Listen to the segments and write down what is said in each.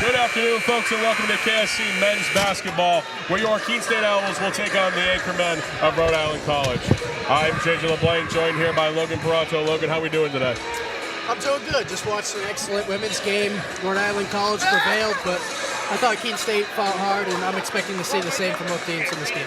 Good afternoon, folks, and welcome to KSC Men's Basketball, where your Keene State Owls will take on the Anchormen of Rhode Island College. I'm JJ LeBlanc, joined here by Logan Perato. Logan, how are we doing today? I'm doing good. Just watched an excellent women's game. Rhode Island College prevailed, but I thought Keene State fought hard, and I'm expecting to see the same from both teams in this game.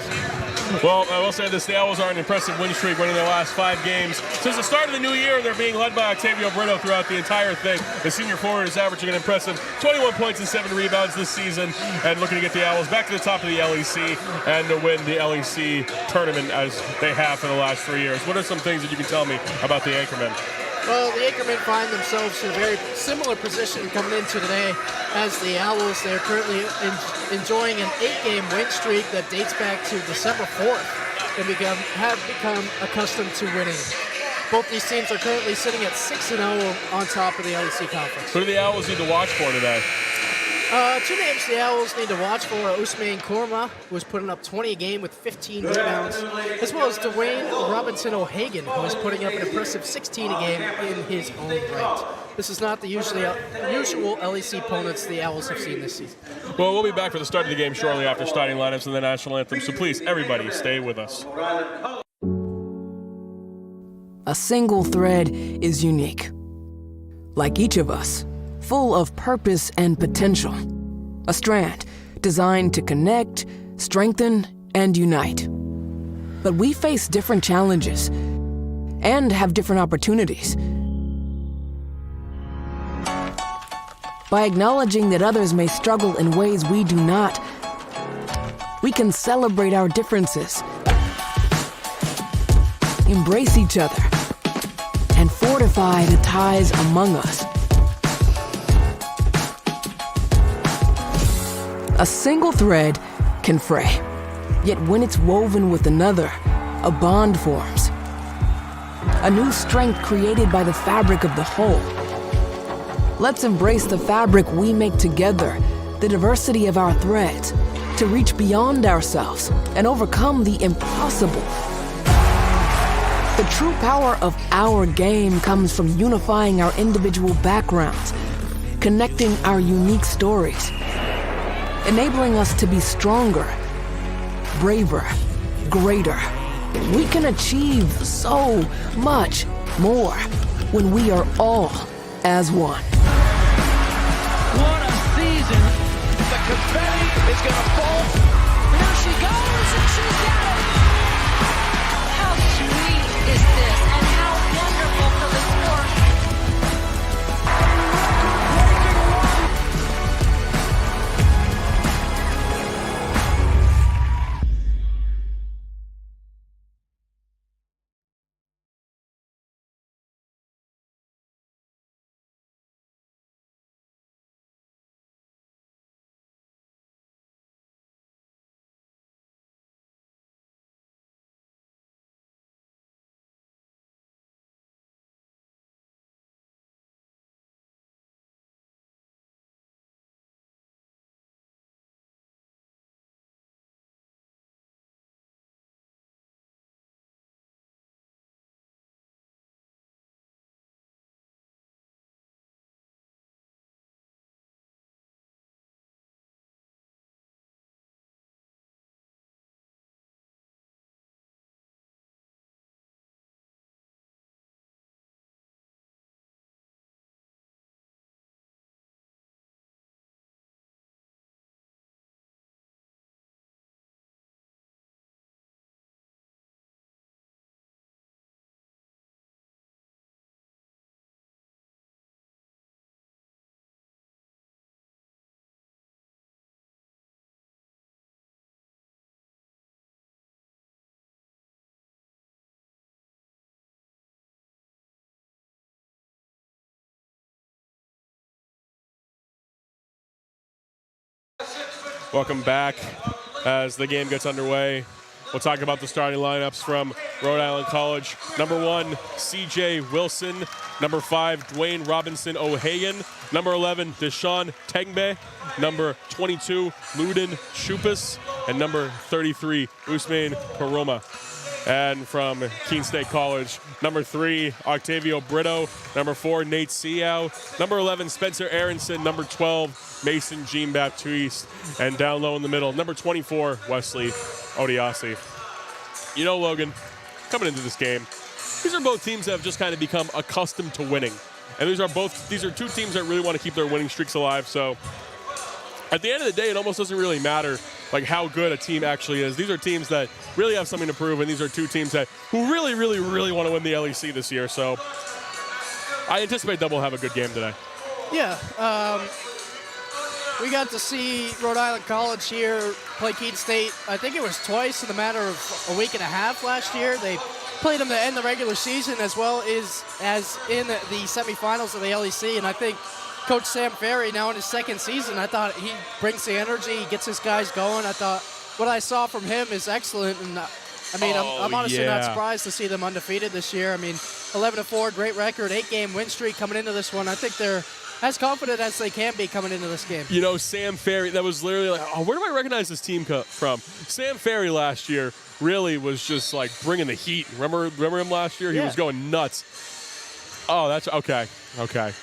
Well, I will say this, the Owls are an impressive win streak, winning their last 5 games. Since the start of the new year, they're being led by Octavio Brito throughout the entire thing. The senior forward is averaging an impressive 21 points and 7 rebounds this season, and looking to get the Owls back to the top of the LEC and to win the LEC tournament as they have for the last 3 years. What are some things that you can tell me about the Anchormen? Well, the Anchormen find themselves in a very similar position coming into today as the Owls. They're currently enjoying an 8-game win streak that dates back to December 4th and have become accustomed to winning. Both these teams are currently sitting at 6-0 on top of the LEC conference. Who do the Owls need to watch for today? 2 names the Owls need to watch for are Usman Korma, who is putting up 20 a game with 15 rebounds, as well as Dwayne Robinson O'Hagan, who is putting up an impressive 16 a game in his own right. This is not the usual LEC opponents the Owls have seen this season. Well, we'll be back for the start of the game shortly after starting lineups and the national anthem, so please, everybody, stay with us. A single thread is unique. Like each of us, full of purpose and potential. A strand designed to connect, strengthen, and unite. But we face different challenges and have different opportunities. By acknowledging that others may struggle in ways we do not, we can celebrate our differences, embrace each other, and fortify the ties among us. A single thread can fray, yet when it's woven with another, a bond forms. A new strength created by the fabric of the whole. Let's embrace the fabric we make together, the diversity of our threads, to reach beyond ourselves and overcome the impossible. The true power of our game comes from unifying our individual backgrounds, connecting our unique stories, enabling us to be stronger, braver, greater. We can achieve so much more when we are all as one. What a season! The confetti is going to fall. There she goes, and she's got it! How sweet is this, and how wonderful for the sport. Welcome back as the game gets underway. We'll talk about the starting lineups from Rhode Island College. Number 1, C.J. Wilson. Number 5, Dwayne Robinson O'Hagan. Number 11, Deshaun Tengbe. Number 22, Luden Chupas. And number 33, Usman Koroma. And from Keene State College, number 3, Octavio Brito. Number 4, Nate Seau. Number 11, Spencer Aronson. Number 12, Mason Jean-Baptiste. And down low in the middle, number 24, Wesley Odiase. You know, Logan, coming into this game, these are both teams that have just kind of become accustomed to winning. And these are two teams that really want to keep their winning streaks alive. So at the end of the day, it almost doesn't really matter like how good a team actually is. These are teams that really have something to prove, and these are two teams who really, really, really want to win the LEC this year. So I anticipate that we'll have a good game today. Yeah. We got to see Rhode Island College here play Keene State. I think it was twice in the matter of a week and a half last year. They played them to end the regular season as well as in the semifinals of the LEC, and I think Coach Sam Ferry, now in his second season, I thought he brings the energy, he gets his guys going. I thought what I saw from him is excellent, and I mean, I'm honestly not surprised to see them undefeated this year. I mean, 11-4, great record, 8-game win streak coming into this one. I think they're as confident as they can be coming into this game. You know, Sam Ferry, that was literally like, oh, where do I recognize this team from? Sam Ferry last year really was just like bringing the heat. Remember him last year? He was going nuts. Oh, that's okay. Okay.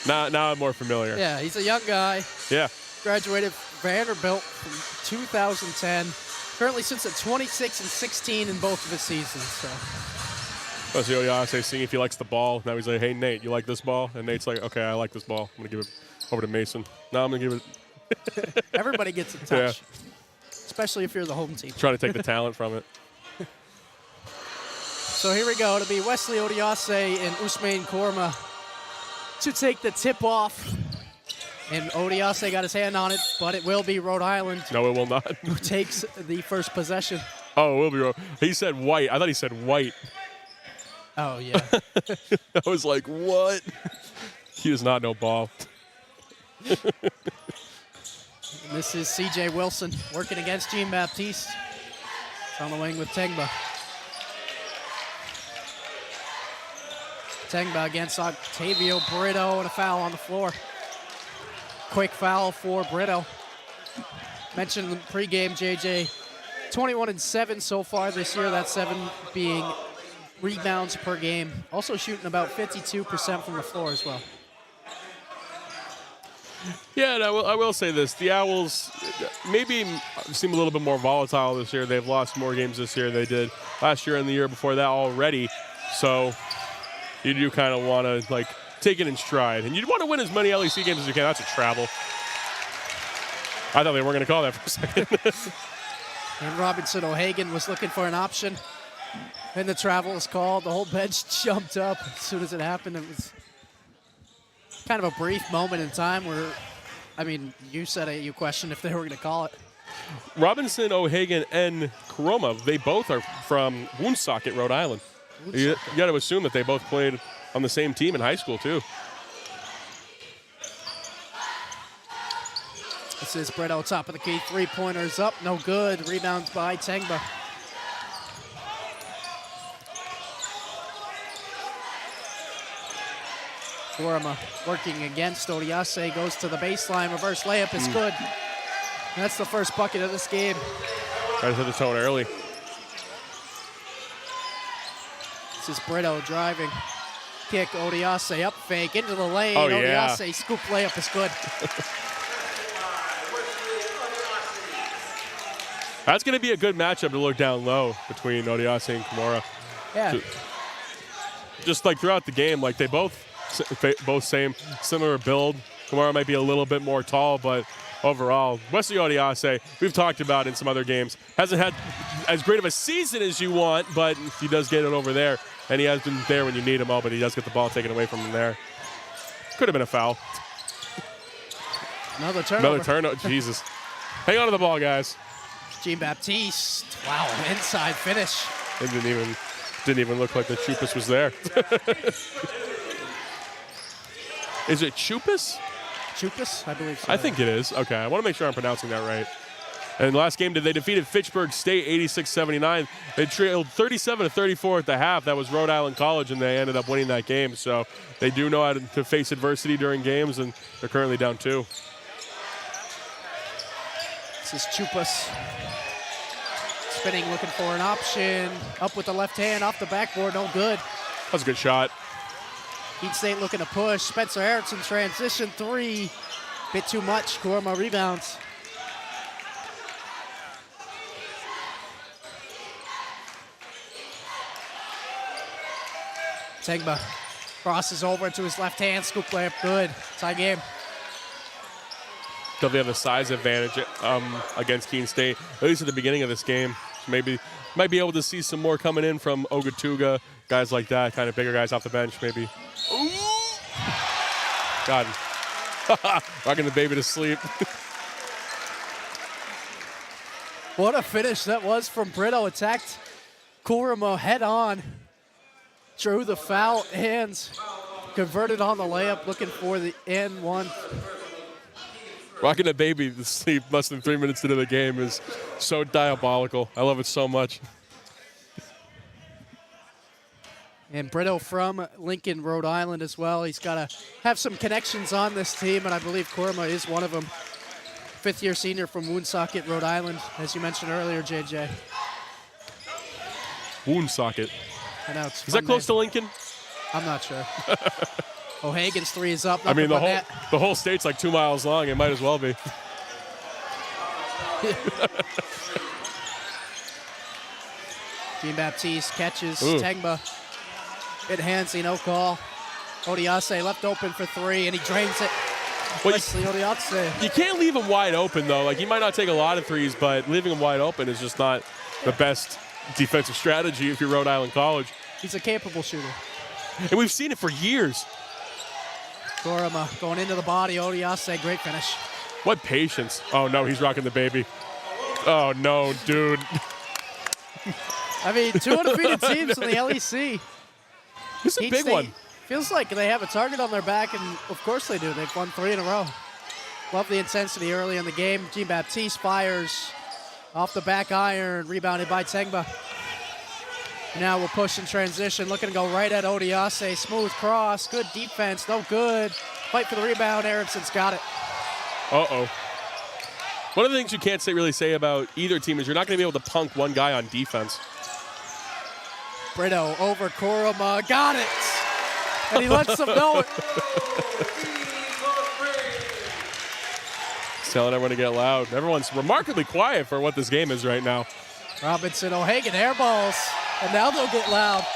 Now I'm more familiar. Yeah, he's a young guy. Yeah. Graduated Vanderbilt from 2010. Currently sits at 26-16 in both of his seasons. So. That's the Odiase seeing if he likes the ball. Now he's like, hey, Nate, you like this ball? And Nate's like, okay, I like this ball. I'm going to give it over to Mason. No, I'm going to give it. Everybody gets a touch. Yeah. Especially if you're the home team. Trying to take the talent from it. So here we go. To be Wesley Odiase and Ousmane Korma to take the tip off. And Odiase got his hand on it, but it will be Rhode Island. No, it will not. Who takes the first possession. Oh, it will be Rhode. He said white. I thought he said white. Oh, yeah. I was like, what? He does not know ball. This is C.J. Wilson working against Jean-Baptiste. It's on the wing with Tengba. Tengba against Octavio Brito, and a foul on the floor. Quick foul for Brito. Mentioned in the pregame, JJ, 21-7 so far this year. That 7 being rebounds per game. Also shooting about 52% from the floor as well. Yeah, and I will say this. The Owls maybe seem a little bit more volatile this year. They've lost more games this year than they did last year and the year before that already. So you do kind of want to, like, take it in stride. And you'd want to win as many LEC games as you can. That's a travel. I thought they weren't going to call that for a second. And Robinson O'Hagan was looking for an option. And the travel was called. The whole bench jumped up as soon as it happened. It was kind of a brief moment in time where, I mean, you said it, you questioned if they were going to call it. Robinson, O'Hagan, and Koroma, they both are from Woonsocket, Rhode Island. You got to assume that they both played on the same team in high school, too. This is Brito, top of the key. Three-pointers up, no good. Rebounds by Tengba. Koroma working against Odiase, goes to the baseline. Reverse layup is good. And that's the first bucket of this game. Try to set the tone early. This is Brito driving. Kick, Odiase up fake into the lane. Oh, yeah. Odiase scoop layup is good. That's going to be a good matchup to look down low between Odiase and Komora. Yeah. Just like throughout the game, like they both same similar build. Komora might be a little bit more tall, but overall, Wesley Odiase, we've talked about in some other games, hasn't had as great of a season as you want, but he does get it over there, and he has been there when you need him all, but he does get the ball taken away from him there. Could have been a foul. Another turnover. Jesus. Hang on to the ball, guys. Jean-Baptiste. Wow, inside finish. It didn't even look like the Chupas was there. Is it Chupas? Chupas, I believe so. I think it is. Okay, I want to make sure I'm pronouncing that right. And last game, they defeated Fitchburg State 86-79. They trailed 37-34 at the half. That was Rhode Island College, and they ended up winning that game. So they do know how to face adversity during games, and they're currently down 2. This is Chupas. spinning, looking for an option. Up with the left hand, off the backboard, no good. That was a good shot. Keene State looking to push. Spencer Erickson transition three. Bit too much. Korma rebounds. Tegba crosses over to his left hand. Scoop layup, good. Tie game. They'll have a size advantage against Keene State, at least at the beginning of this game. Maybe might be able to see some more coming in from Ogatuga, guys like that, kind of bigger guys off the bench, maybe. Ooh. God, rocking the baby to sleep. What a finish that was from Brito. Attacked Kurama head on. Drew the foul, hands converted on the layup, looking for the N1. Rocking a baby to sleep less than 3 minutes into the game is so diabolical. I love it so much. And Brito from Lincoln, Rhode Island as well. He's got to have some connections on this team, and I believe Korma is one of them. Fifth-year senior from Woonsocket, Rhode Island, as you mentioned earlier, JJ. Woonsocket. I know, it's is that close to Lincoln? I'm not sure. O'Hagan's three is up. I mean, the whole state's like 2 miles long. It might as well be. Jean-Baptiste catches Ooh. Tegba. Hit handsy, no call. Odiase left open for three, and he drains it. Well, Wesley Odiase. You can't leave him wide open, though. Like, he might not take a lot of threes, but leaving him wide open is just not the best defensive strategy if you're Rhode Island College. He's a capable shooter. And we've seen it for years. Korama going into the body. Odiase, great finish. What patience. Oh, no, he's rocking the baby. Oh, no, dude. I mean, two undefeated teams in the LEC. This is a Keene big State one. Feels like they have a target on their back, and of course they do. They've won 3 in a row. Love the intensity early in the game. Jean-Baptiste fires off the back iron, rebounded by Tegba. Now we'll push in transition, looking to go right at Odiase. Smooth cross, good defense, no good. Fight for the rebound, Aaronson's got it. Uh-oh. One of the things you can't really say about either team is you're not going to be able to punk one guy on defense. Brito over Korama, got it! And he lets them know it. He's telling everyone to get loud. Everyone's remarkably quiet for what this game is right now. Robinson, O'Hagan airballs, and now they'll get loud.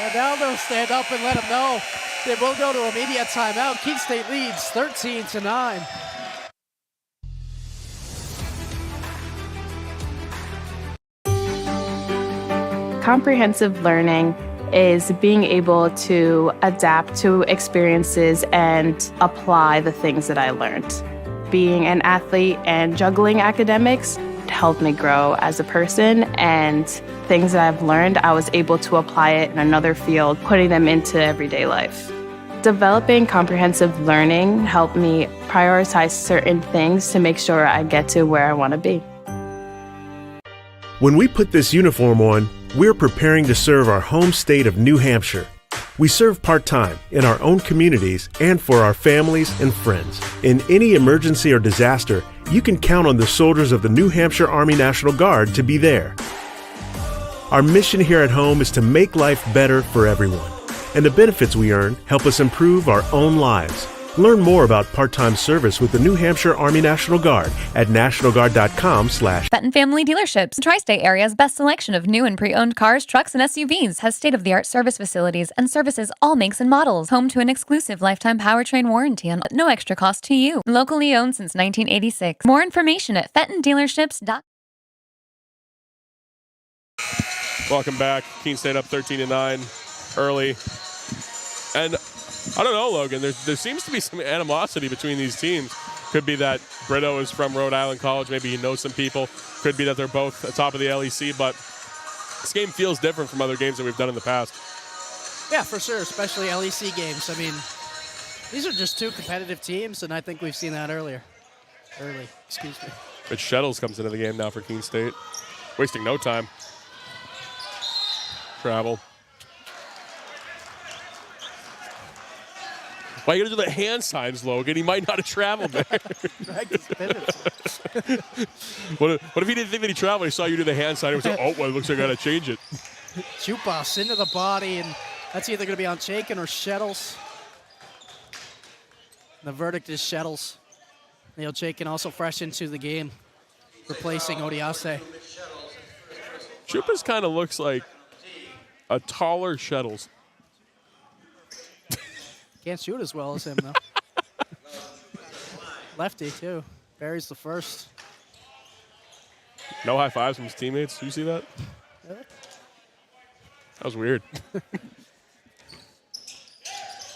And now they'll stand up and let them know. They will go to immediate timeout. Keene State leads 13-9. Comprehensive learning is being able to adapt to experiences and apply the things that I learned. Being an athlete and juggling academics helped me grow as a person, and things that I've learned, I was able to apply it in another field, putting them into everyday life. Developing comprehensive learning helped me prioritize certain things to make sure I get to where I want to be. When we put this uniform on, we're preparing to serve our home state of New Hampshire. We serve part-time in our own communities and for our families and friends. In any emergency or disaster, you can count on the soldiers of the New Hampshire Army National Guard to be there. Our mission here at home is to make life better for everyone, and the benefits we earn help us improve our own lives. Learn more about part-time service with the New Hampshire Army National Guard at nationalguard.com/. Fenton Family Dealerships, Tri-State Area's best selection of new and pre-owned cars, trucks, and SUVs, has state-of-the-art service facilities and services all makes and models. Home to an exclusive lifetime powertrain warranty on no extra cost to you. Locally owned since 1986. More information at fentondealerships.com. Welcome back. Keene State up 13-9 early. And I don't know, Logan. There seems to be some animosity between these teams. Could be that Brito is from Rhode Island College. Maybe he knows some people. Could be that they're both atop of the LEC. But this game feels different from other games that we've done in the past. Yeah, for sure, especially LEC games. I mean, these are just two competitive teams, and I think we've seen that early. Excuse me. Rich Shettles comes into the game now for Keene State. Wasting no time. Travel. Why you got to do the hand signs, Logan? He might not have traveled there. What if he didn't think that he traveled? He saw you do the hand sign. He was like, oh, well, it looks like I got to change it. Chupas into the body, and that's either going to be on Chaikin or Shettles. The verdict is Shettles. Neil Chaikin also fresh into the game, replacing Odiase. Chupas kind of looks like a taller Shettles. Can't shoot as well as him, though. Lefty, too. Barry's the first. No high fives from his teammates. You see that? Really? That was weird.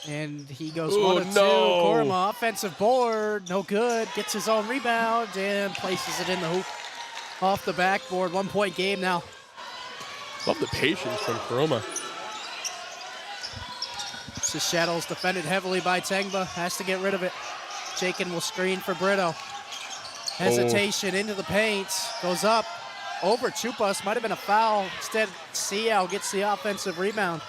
And he goes Ooh, 1-2. no. Koroma, offensive board, no good. Gets his own rebound and places it in the hoop. Off the backboard, 1 point game now. Love the patience from Koroma. This is Shettles, defended heavily by Tengba. Has to get rid of it. Chaikin will screen for Brito. Hesitation into the paint. Goes up over Chupas. Might have been a foul. Instead, Siao gets the offensive rebound.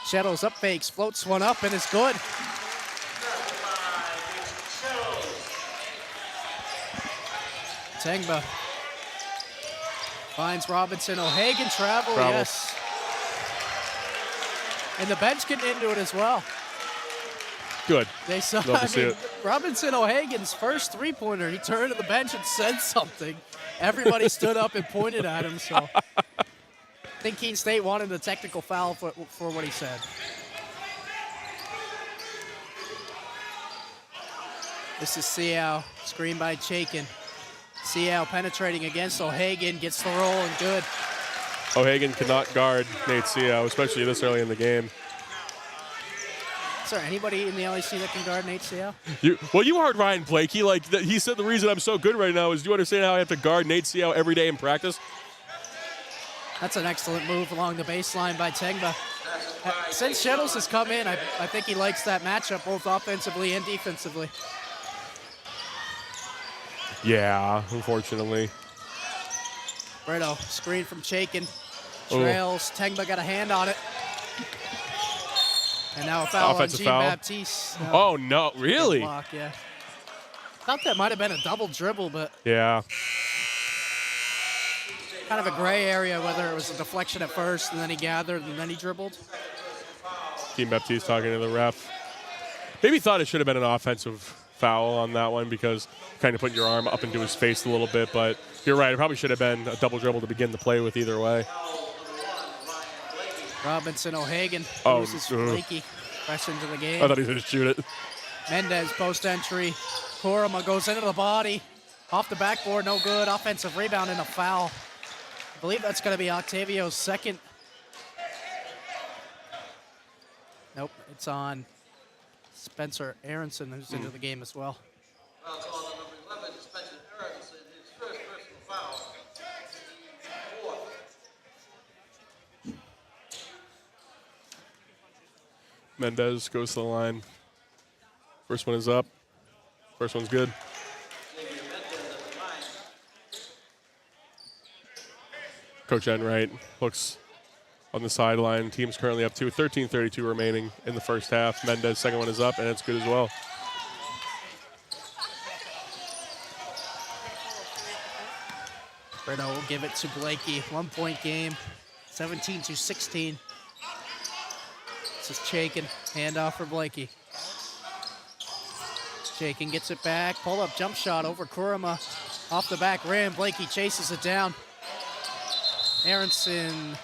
Shettles up fakes, floats one up, and it's good. Tengba finds Robinson. O'Hagan travel, yes. And the bench getting into it as well. Good. They saw Robinson O'Hagan's first three-pointer. He turned to the bench and said something. Everybody stood up and pointed at him. So I think Keene State wanted a technical foul for what he said. This is Siao, screen by Chaikin. Siao penetrating against O'Hagan, gets the roll and good. O'Hagan cannot guard Nate Siao, especially this early in the game. Is there anybody in the LEC that can guard Nate Siao? You heard Ryan Blakey. He said the reason I'm so good right now is, do you understand how I have to guard Nate Siao every day in practice? That's an excellent move along the baseline by Tengba. Since Shettles has come in, I think he likes that matchup both offensively and defensively. Yeah, unfortunately. Brito, screen from Chaikin. Trails. Ooh. Tengba got a hand on it. And now a foul on Jean-Baptiste. Oh, no. Really? Block, yeah. Thought that might have been a double dribble, but... Yeah. Kind of a gray area, whether it was a deflection at first, and then he gathered, and then he dribbled. Jean-Baptiste talking to the ref. Maybe thought it should have been an offensive foul on that one because kind of putting your arm up into his face a little bit, but you're right. It probably should have been a double dribble to begin the play with either way. Robinson O'Hagan loses Blakey fresh into the game. I thought he was going to shoot it. Mendez post entry. Koroma goes into the body. Off the backboard, no good. Offensive rebound and a foul. I believe that's going to be Octavio's second. Nope, it's on Spencer Aronson, who's into the game as well. Mendez goes to the line. First one is up. First one's good. Coach Enright looks on the sideline. Team's currently up 13:32 remaining in the first half. Mendez, second one is up, and it's good as well. Brito will give it to Blakey. 1 point game, 17-16. This is Chaikin, handoff for Blakey. Chaikin gets it back, pull-up jump shot over Koroma. Off the back rim, Blakey chases it down. Aronson.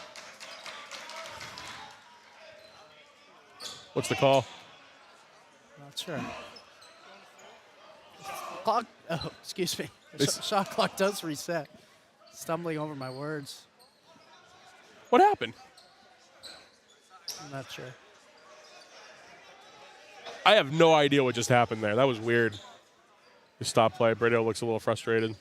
What's the call? Not sure. Clock, oh, excuse me. The shot clock does reset. Stumbling over my words. What happened? I'm not sure. I have no idea what just happened there. That was weird. The stop play. Brito looks a little frustrated.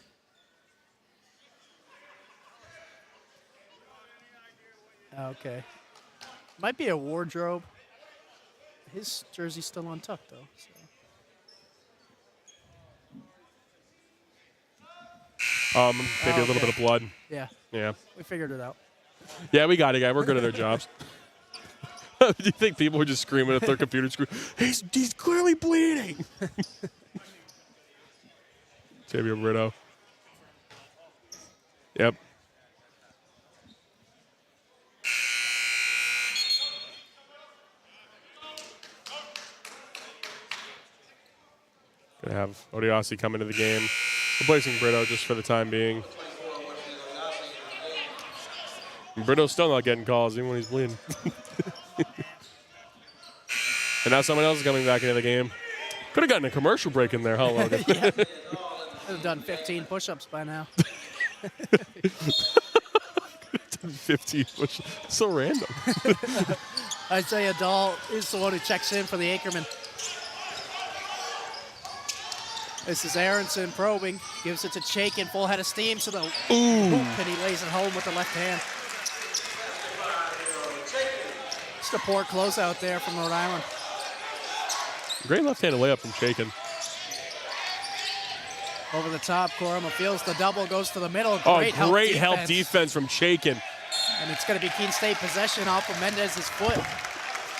Okay. Might be a wardrobe. His jersey's still untucked, though. So. Maybe a little bit of blood. Yeah. Yeah. We figured it out. Yeah, we got it, guy. We're good at our jobs. Do you think people were just screaming at their computer screen? He's clearly bleeding. Xavier Brito. Yep. Gonna have Odiasi come into the game, replacing Brito just for the time being. And Brito's still not getting calls even when he's bleeding. And now someone else is coming back into the game. Could have gotten a commercial break in there, huh, Logan? Yeah. Could have done 15 push-ups by now. 15 push-ups. So random. Isaiah Dahl is the one who checks in for the Anchormen. This is Aronson probing, gives it to Chaikin, full head of steam to the hoop, and he lays it home with the left hand. Just a poor closeout there from Rhode Island. Great left-handed layup from Chaikin. Over the top, Koroma feels the double, goes to the middle. Great help defense from Chaikin. And it's going to be Keene State possession off of Mendez's foot.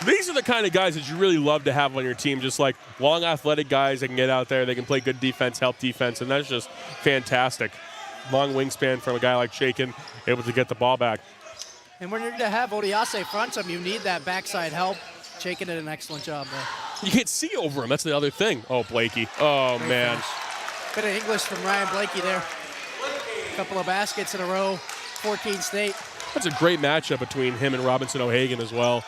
These are the kind of guys that you really love to have on your team, just like long, athletic guys that can get out there, they can play good defense, help defense, and that's just fantastic. Long wingspan from a guy like Chaikin, able to get the ball back. And when you're going to have Odiase front him, you need that backside help. Chaikin did an excellent job there. You can't see over him. That's the other thing. Oh, Blakey. Oh, Great man. finish. Bit of English from Ryan Blakey there. A couple of baskets in a row for Keene State. That's a great matchup between him and Robinson O'Hagan as well.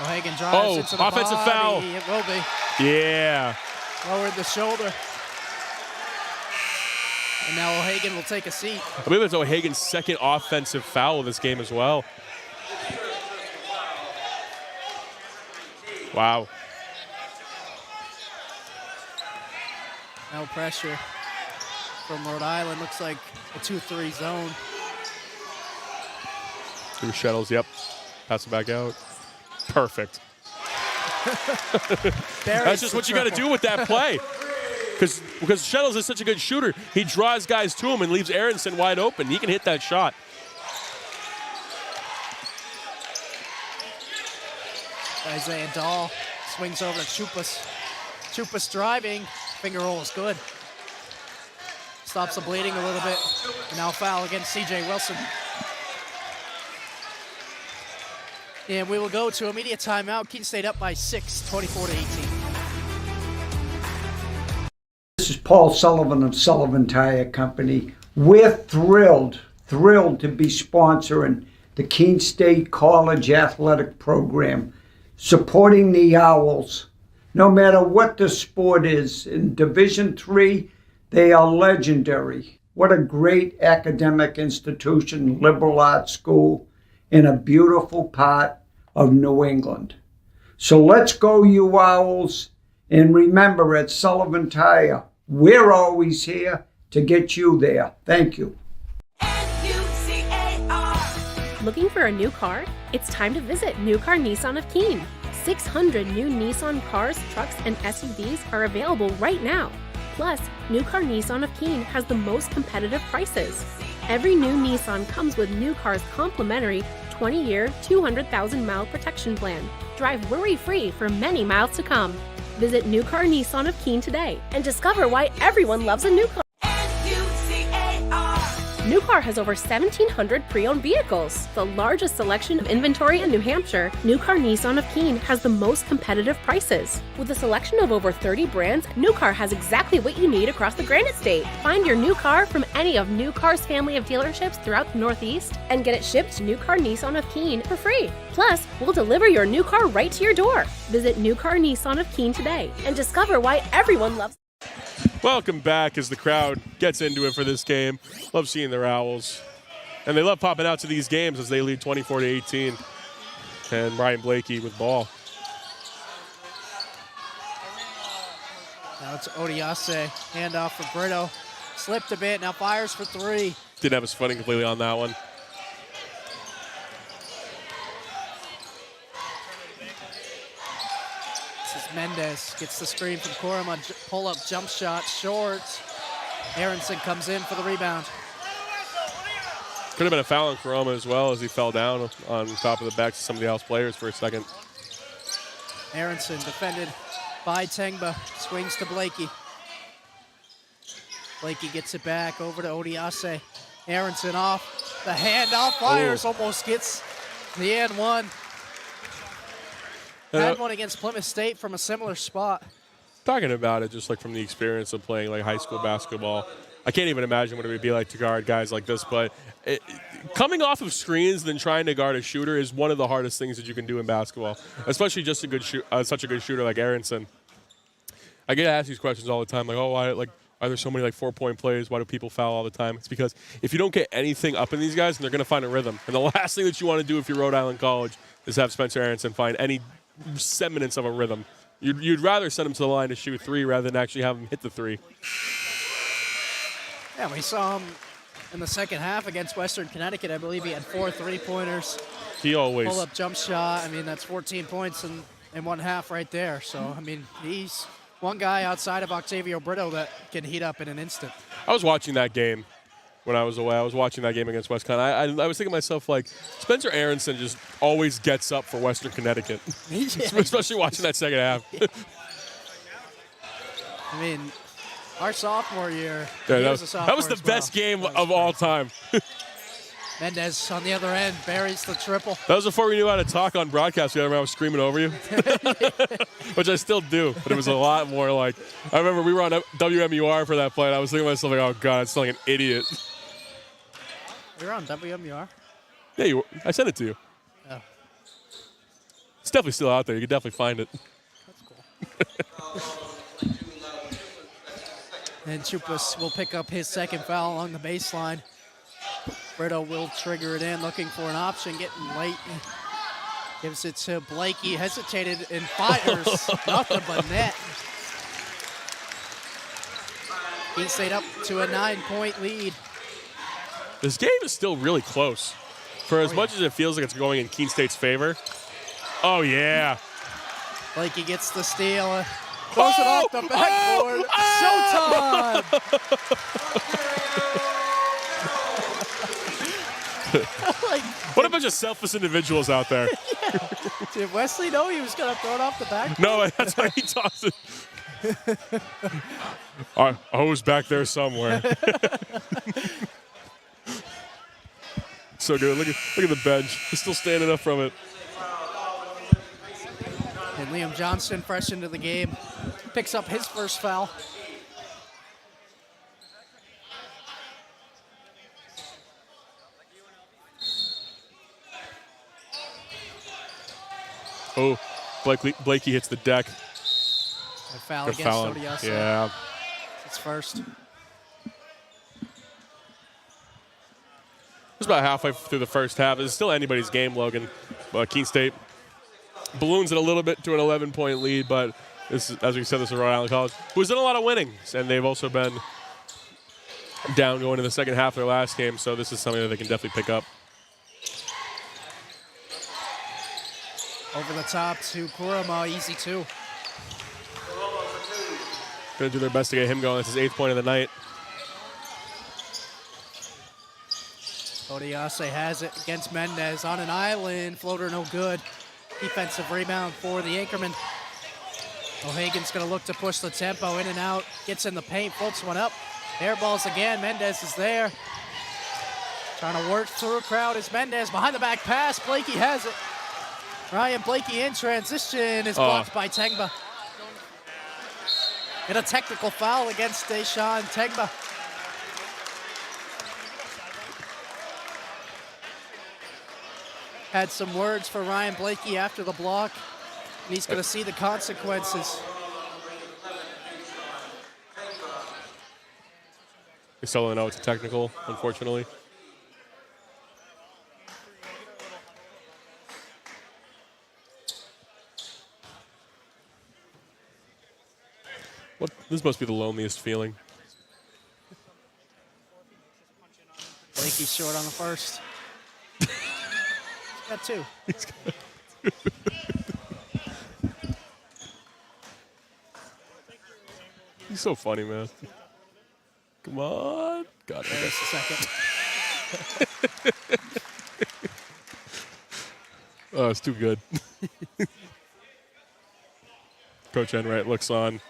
O'Hagan drives into the offensive body. foul. It will be. Yeah. Lowered the shoulder. And now O'Hagan will take a seat. I believe it's O'Hagan's second offensive foul of this game as well. Wow. No pressure from Rhode Island. Looks like a 2-3 zone. Two shuttles, yep. Pass it back out. Perfect. That's just what you got to do with that play. Because Shuttles is such a good shooter. He draws guys to him and leaves Aronson wide open. He can hit that shot. Isaiah Dahl swings over to Chupas. Chupas driving. Finger roll is good. Stops the bleeding a little bit. And now foul against C.J. Wilson. And we will go to immediate timeout. Keene State up by 6, 24-18. This is Paul Sullivan of Sullivan Tire Company. We're thrilled to be sponsoring the Keene State College Athletic Program, supporting the Owls. No matter what the sport is, in Division III, they are legendary. What a great academic institution, liberal arts school, in a beautiful part of New England. So let's go, you Owls. And remember, at Sullivan Tire, we're always here to get you there. Thank you. Looking for a new car? It's time to visit New Car Nissan of Keene. 600 new Nissan cars, trucks, and SUVs are available right now. Plus, New Car Nissan of Keene has the most competitive prices. Every new Nissan comes with New Car's complimentary 20-year, 200,000-mile protection plan. Drive worry-free for many miles to come. Visit New Car Nissan of Keene today and discover why everyone loves a new car. New Car has over 1,700 pre-owned vehicles, the largest selection of inventory in New Hampshire. New Car Nissan of Keene has the most competitive prices. With a selection of over 30 brands, New Car has exactly what you need across the Granite State. Find your new car from any of New Car's family of dealerships throughout the Northeast and get it shipped to New Car Nissan of Keene for free. Plus, we'll deliver your new car right to your door. Visit New Car Nissan of Keene today and discover why everyone loves. Welcome back as the crowd gets into it for this game. Love seeing their Owls. And they love popping out to these games as they lead 24-18. And Ryan Blakey with ball. Now it's Odiase. Handoff for Brito. Slipped a bit. Now fires for three. Didn't have his footing completely on that one. Mendez gets the screen from Koroma, pull-up jump shot, short. Aronson comes in for the rebound. Could have been a foul on Karoma as well as he fell down on top of the backs of some of the house players for a second. Aronson defended by Tengba. Swings to Blakey. Blakey gets it back over to Odiase. Aronson off. The handoff fires, almost gets the and one. Had one against Plymouth State from a similar spot. Talking about it just like from the experience of playing like high school basketball, I can't even imagine what it would be like to guard guys like this, but coming off of screens and then trying to guard a shooter is one of the hardest things that you can do in basketball, especially just a good such a good shooter like Aronson. I get asked these questions all the time, like, oh, why, like, are there so many like 4-point plays? Why do people foul all the time? It's because if you don't get anything up in these guys, then they're going to find a rhythm. And the last thing that you want to do if you're Rhode Island College is have Spencer Aronson find any semblance of a rhythm. You'd rather send him to the line to shoot 3 rather than actually have him hit the 3. Yeah, we saw him in the second half against Western Connecticut. I believe he had 4 3-pointers. He always. Pull-up jump shot. I mean, that's 14 points in one half right there. So, I mean, he's one guy outside of Octavio Brito that can heat up in an instant. I was watching that game when I was away. I was watching that game against West Con. I was thinking to myself, like, Spencer Aronson just always gets up for Western Connecticut, especially watching that second half. I mean, our sophomore year, that was the best game of all time. Mendez on the other end buries the triple. That was before we knew how to talk on broadcast. I remember I was screaming over you, which I still do, but it was a lot more like, I remember we were on WMUR for that play, and I was thinking to myself, like, oh, God, I sound like an idiot. You're on WMUR? Yeah, you were. I sent it to you. Oh. It's definitely still out there. You can definitely find it. That's cool. And Chupas will pick up his second foul along the baseline. Brito will trigger it in, looking for an option, getting late. Gives it to Blakey, hesitated and fires. Nothing but net. Keene State up to a 9-point lead. This game is still really close. For as much as it feels like it's going in Keene State's favor. Oh, yeah. Blakey gets the steal. Throws it off the backboard. Showtime! What a bunch of selfless individuals out there. Yeah. Did Wesley know he was going to throw it off the backboard? No, that's why he tossed it. I was back there somewhere. So good. Look at the bench. He's still standing up from it. And Liam Johnston, fresh into the game, picks up his first foul. Oh, Blakey hits the deck. A foul against Odiase. Yeah. It's first. It was about halfway through the first half. It's still anybody's game, Logan. Keene State balloons it a little bit to an 11-point lead, but this is, as we said, this is Rhode Island College, who's done a lot of winning, and they've also been down going to the second half of their last game, so this is something that they can definitely pick up. Over the top to Kurama, easy 2. Going to do their best to get him going. It's his 8th point of the night. Odiase has it against Mendez on an island. Floater no good. Defensive rebound for the Anchormen. O'Hagan's going to look to push the tempo in and out. Gets in the paint, floats one up. Air balls again. Mendez is there. Trying to work through a crowd is Mendez. Behind the back pass. Blakey has it. Ryan Blakey in transition is blocked by Tengba. And a technical foul against Deshaun Tengba. Had some words for Ryan Blakey after the block, and he's going to see the consequences. We still don't know it's a technical, unfortunately. This must be the loneliest feeling. Blakey short on the first. Got 2. He's so funny, man. Come on. God, there's the second. Oh, it's too good. Coach Enright looks on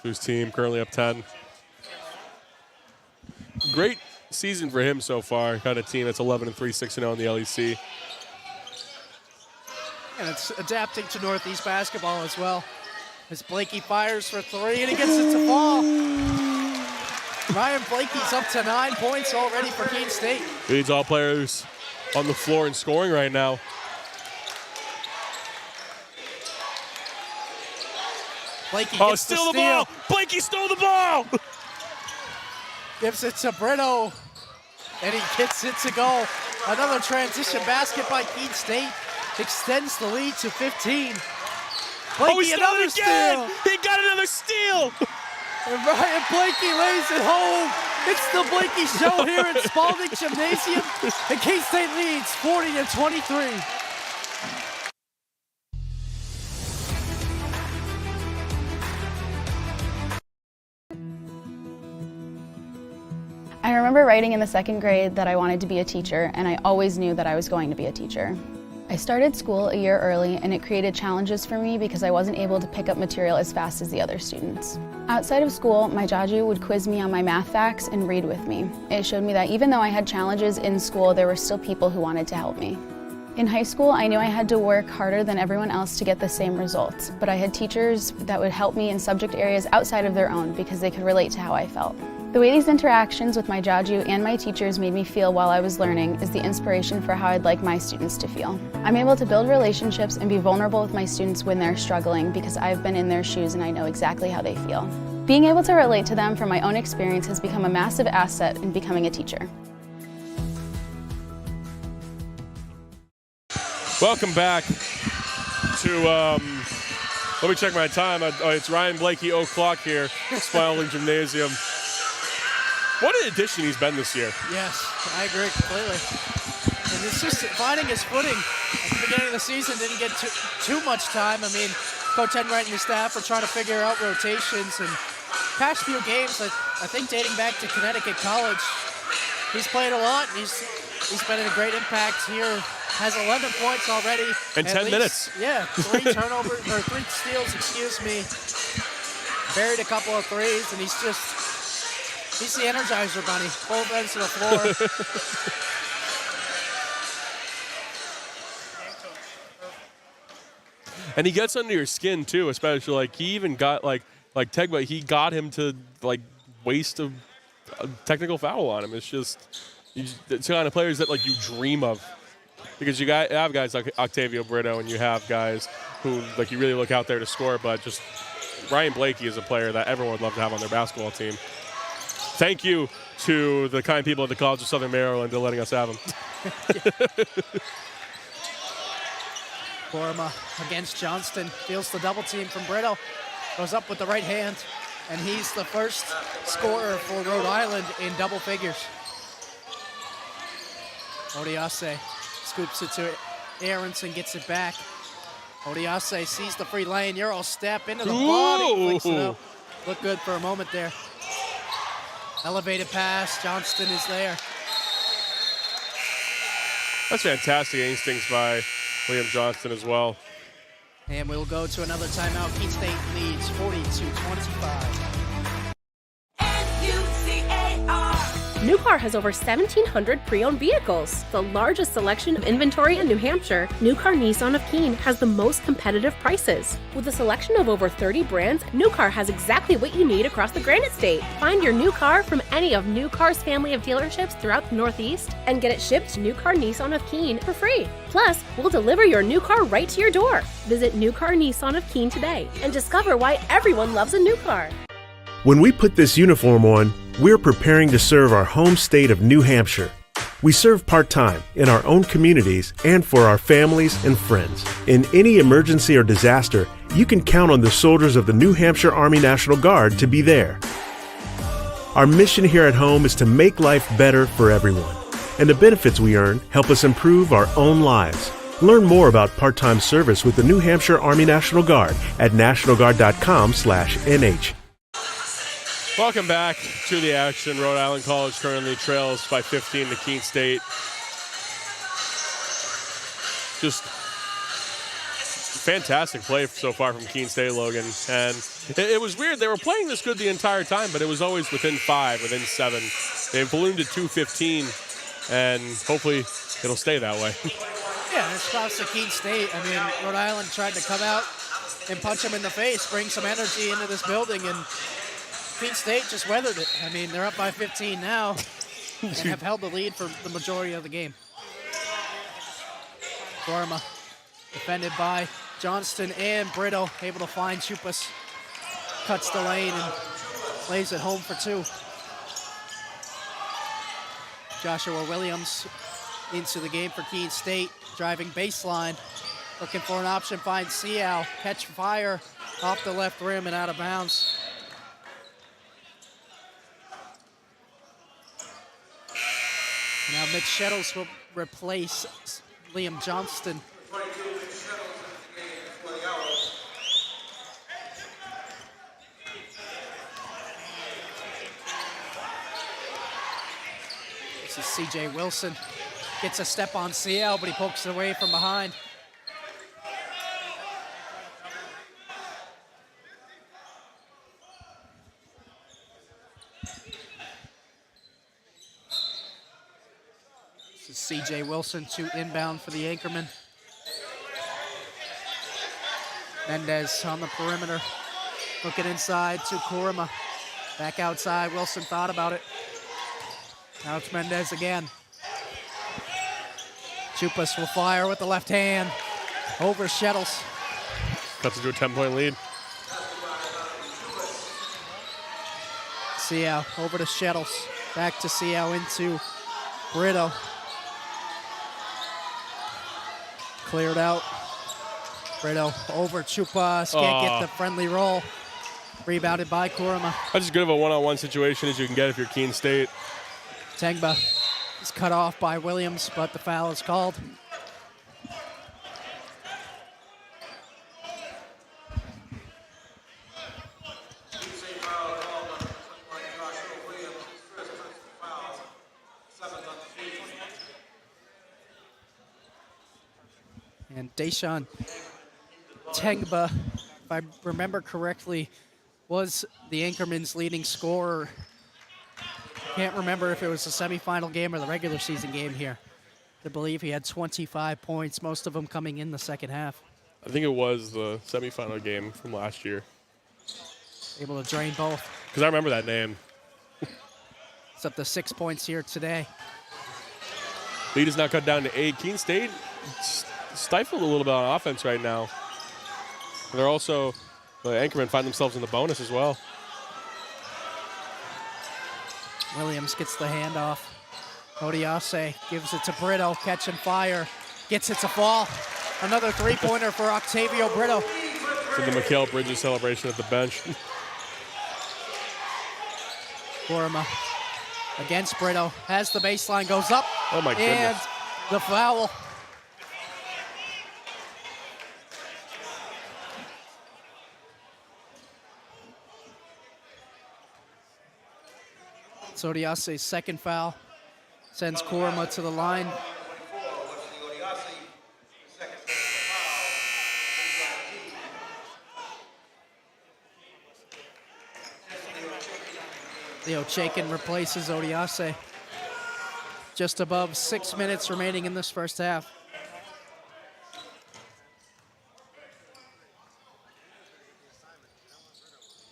to his team, currently up 10. Great season for him so far. Got a team that's 11-3, 6-0 in the LEC. And it's adapting to Northeast basketball as well. As Blakey fires for three, and he gets it to fall. Ryan Blakey's up to 9 points already for Keene State. Leads all players on the floor in scoring right now. Blakey gets steal the ball! Blakey stole the ball! Gives it to Brito, and he gets it to go. Another transition basket by Keene State. Extends the lead to 15. Blakey, he another steal. He got another steal! And Ryan Blakey lays it home. It's the Blakey show here at Spaulding Gymnasium. And Keene State leads 40-23. I remember writing in the second grade that I wanted to be a teacher, and I always knew that I was going to be a teacher. I started school a year early, and it created challenges for me because I wasn't able to pick up material as fast as the other students. Outside of school, my jaju would quiz me on my math facts and read with me. It showed me that even though I had challenges in school, there were still people who wanted to help me. In high school, I knew I had to work harder than everyone else to get the same results, but I had teachers that would help me in subject areas outside of their own because they could relate to how I felt. The way these interactions with my jaju and my teachers made me feel while I was learning is the inspiration for how I'd like my students to feel. I'm able to build relationships and be vulnerable with my students when they're struggling because I've been in their shoes and I know exactly how they feel. Being able to relate to them from my own experience has become a massive asset in becoming a teacher. Welcome back to, let me check my time. It's Ryan Blakey, o'clock here, Spaulding Gymnasium. What an addition he's been this year. Yes, I agree completely. And it's just finding his footing. At the beginning of the season, didn't get too much time. I mean, Coach Enright and his staff are trying to figure out rotations. And past few games, I think dating back to Connecticut College, he's played a lot. And he's been a great impact here. Has 11 points already. In 10 minutes. Yeah, 3 turnovers, or 3 steals, excuse me. Buried a couple of threes, and he's the Energizer Bunny, both ends of the floor. And he gets under your skin too, especially like he even got like Tegba, he got him to like waste a technical foul on him. It's just the kind of players that like you dream of. Because you have guys like Octavio Brito and you have guys who like you really look out there to score, but just Ryan Blakey is a player that everyone would love to have on their basketball team. Thank you to the kind people at the College of Southern Maryland for letting us have him. Korma against Johnston, feels the double team from Brito, goes up with the right hand, and he's the first scorer for Rhode Island in double figures. Odiase scoops it to Aronson, gets it back. Odiase sees the free lane, Euro step into the body, flicks it up. Looked good for a moment there. Elevated pass, Johnston is there. That's fantastic instincts by Liam Johnston as well. And we'll go to another timeout. Keene State leads 40-25. New Car has over 1,700 pre-owned vehicles. The largest selection of inventory in New Hampshire, New Car Nissan of Keene has the most competitive prices. With a selection of over 30 brands, New Car has exactly what you need across the Granite State. Find your new car from any of New Car's family of dealerships throughout the Northeast and get it shipped to New Car Nissan of Keene for free. Plus, we'll deliver your new car right to your door. Visit New Car Nissan of Keene today and discover why everyone loves a new car. When we put this uniform on, we're preparing to serve our home state of New Hampshire. We serve part-time in our own communities and for our families and friends. In any emergency or disaster, you can count on the soldiers of the New Hampshire Army National Guard to be there. Our mission here at home is to make life better for everyone, and the benefits we earn help us improve our own lives. Learn more about part-time service with the New Hampshire Army National Guard at nationalguard.com/NH. Welcome back to the action. Rhode Island College currently trails by 15 to Keene State. just fantastic play so far from Keene State, Logan. And it was weird. They were playing this good the entire time, but it was always within 5, within 7. They ballooned to 2:15, and hopefully it'll stay that way. Yeah, it's props to Keene State. I mean, Rhode Island tried to come out and punch them in the face, bring some energy into this building, and Keene State just weathered it. I mean, they're up by 15 now and have held the lead for the majority of the game. Gorma defended by Johnston and Brito, able to find Chupas, cuts the lane and lays it home for 2. Joshua Williams into the game for Keene State, driving baseline, looking for an option, finds Seau, catch fire off the left rim and out of bounds. Now Mitch Shettles will replace Liam Johnston. This is CJ Wilson. Gets a step on CL, but he pokes it away from behind. This is CJ Wilson to inbound for the Anchormen. Mendez on the perimeter. Looking inside to Kurima. Back outside, Wilson thought about it. Now it's Mendez again. Chupas will fire with the left hand over Shettles. Cuts into a 10-point lead. Seau over to Shettles. Back to Seau into Brito. Cleared out. Brito over Chupas. Can't get the friendly roll. Rebounded by Kurima. That's as good of a one-on-one situation as you can get if you're Keene State. Tengba is cut off by Williams, but the foul is called. And Deshaun Tengba, if I remember correctly, was the Anchormen's leading scorer. Can't remember if it was the semifinal game or the regular season game here. I believe he had 25 points, most of them coming in the second half. I think it was the semifinal game from last year. Able to drain both. Because I remember that name. It's up to 6 points here today. Lead is now cut down to 8. Keene State stifled a little bit on offense right now. They're also, the Anchormen find themselves in the bonus as well. Williams gets the handoff. Odiase gives it to Brito, catch and fire. Gets it to fall. Another three-pointer for Octavio Brito. So the Mikhail Bridges celebration at the bench. Kurima against Brito, has the baseline, goes up. Oh my goodness. And the foul. Odiase's second foul sends Kurima to the line. Leo Chaikin replaces Odiase. Just above 6 minutes remaining in this first half.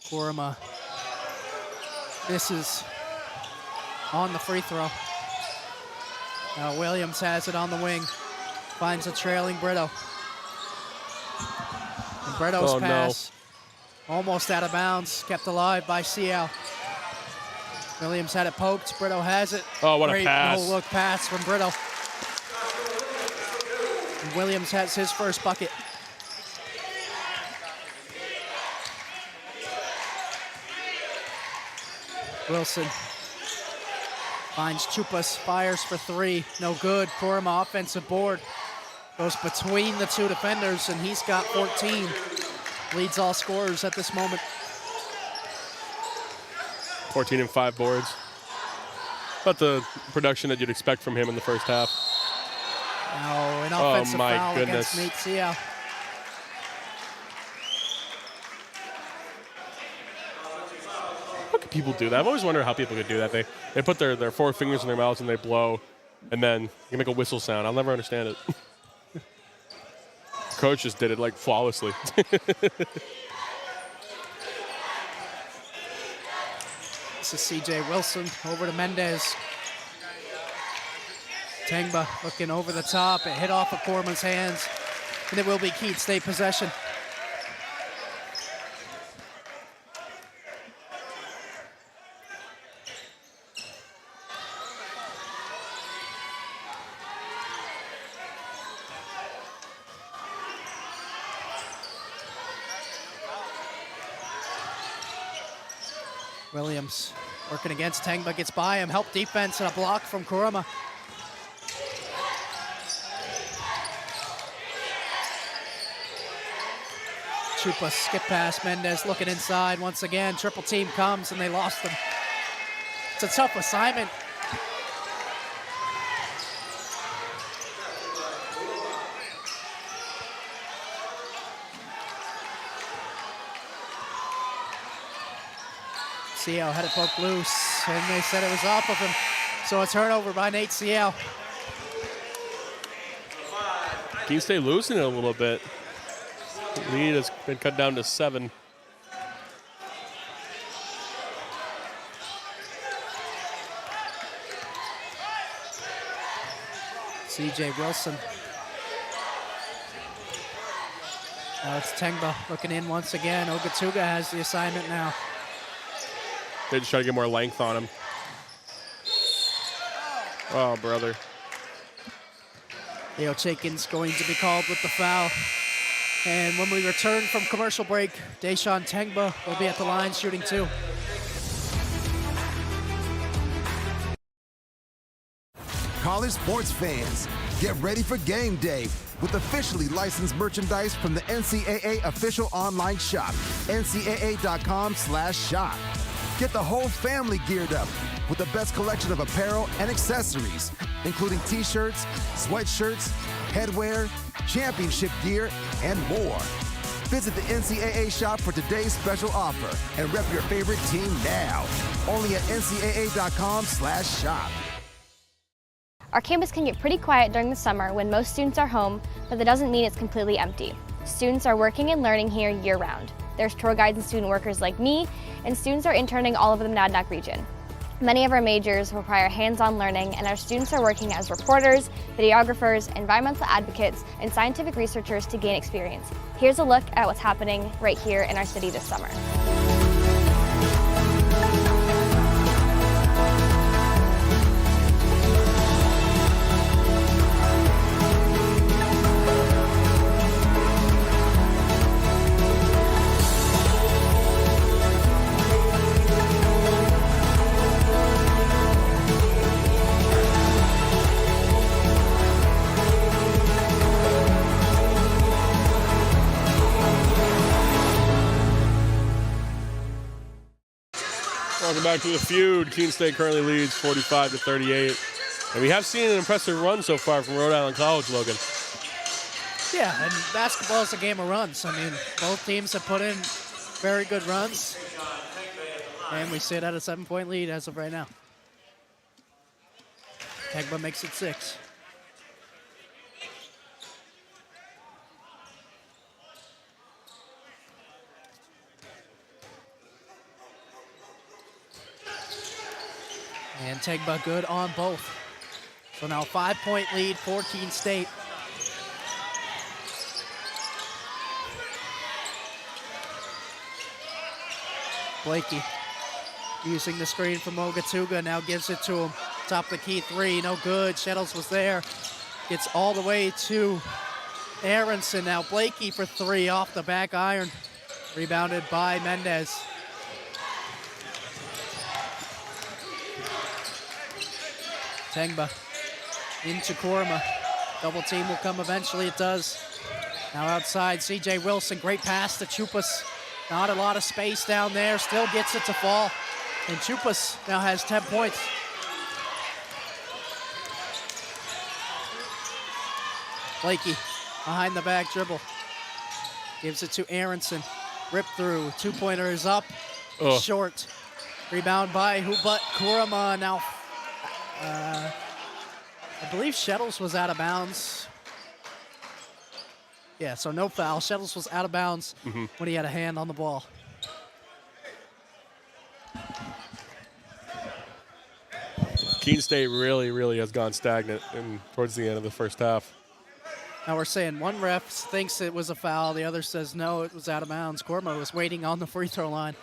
Kurima misses on the free throw. Now Williams has it on the wing. Finds a trailing Brito. And Brito's pass almost out of bounds. Kept alive by Seau. Williams had it poked. Brito has it. Oh, what Great a pass. no-look pass from Brito. And Williams has his first bucket. Wilson finds Chupas, fires for 3, no good. Kurima offensive board, goes between the two defenders, and he's got 14. Leads all scorers at this moment. 14 and 5 boards. About the production that you'd expect from him in the first half. Now an offensive foul against Nate Seau. How can people do that? I've always wondered how people could do that. They put their 4 fingers in their mouths and they blow, and then you make a whistle sound. I'll never understand it. Coach just did it like flawlessly. This is C.J. Wilson over to Mendez. Tengba looking over the top. It hit off of Corman's hands, and it will be Keene State possession. Williams working against Tengba, gets by him, help defense and a block from Kurama. Chupa skip pass, Mendez looking inside once again. Triple team comes and they lost them. It's a tough assignment. Seau had it poked loose, and they said it was off of him. So a turnover by Nate Seau. Keene State losing it a little bit. Lead has been cut down to 7. C.J. Wilson. Now it's Tengba looking in once again. Ogatuga has the assignment now. They just try to get more length on him. Oh, brother. Leo Chaikin's going to be called with the foul. And when we return from commercial break, Deshaun Tengba will be at the line shooting 2. College sports fans, get ready for game day with officially licensed merchandise from the NCAA official online shop, ncaa.com/shop. Get the whole family geared up with the best collection of apparel and accessories, including t-shirts, sweatshirts, headwear, championship gear, and more. Visit the NCAA shop for today's special offer and rep your favorite team now. Only at ncaa.com/shop. Our campus can get pretty quiet during the summer when most students are home, but that doesn't mean it's completely empty. Students are working and learning here year-round. There's tour guides and student workers like me, and students are interning all over the Monadnock region. Many of our majors require hands-on learning, and our students are working as reporters, videographers, environmental advocates, and scientific researchers to gain experience. Here's a look at what's happening right here in our city this summer. Welcome back to the feud. Keene State currently leads 45-38. And we have seen an impressive run so far from Rhode Island College, Logan. Yeah, and basketball is a game of runs. I mean, both teams have put in very good runs. And we sit at a 7-point lead as of right now. Tengba makes it 6. And Tengba good on both. So now 5-point lead for Keene State. Blakey using the screen from Ogatuga, now gives it to him. Top of the key 3, no good. Shettles was there. Gets all the way to Aronson. Now Blakey for 3 off the back iron. Rebounded by Mendez. Tengba into Korma. Double team will come eventually, it does. Now outside, C.J. Wilson, great pass to Chupas. Not a lot of space down there, still gets it to fall. And Chupas now has 10 points. Blakey behind the back dribble. Gives it to Aronson. Rip through. Two-pointer is up. Short. Rebound by who but Kurama. Now, I believe Shettles was out of bounds. Yeah, so no foul. Shettles was out of bounds when he had a hand on the ball. Keene State really has gone stagnant towards the end of the first half. Now we're saying one ref thinks it was a foul, the other says no, it was out of bounds. Korma was waiting on the free throw line.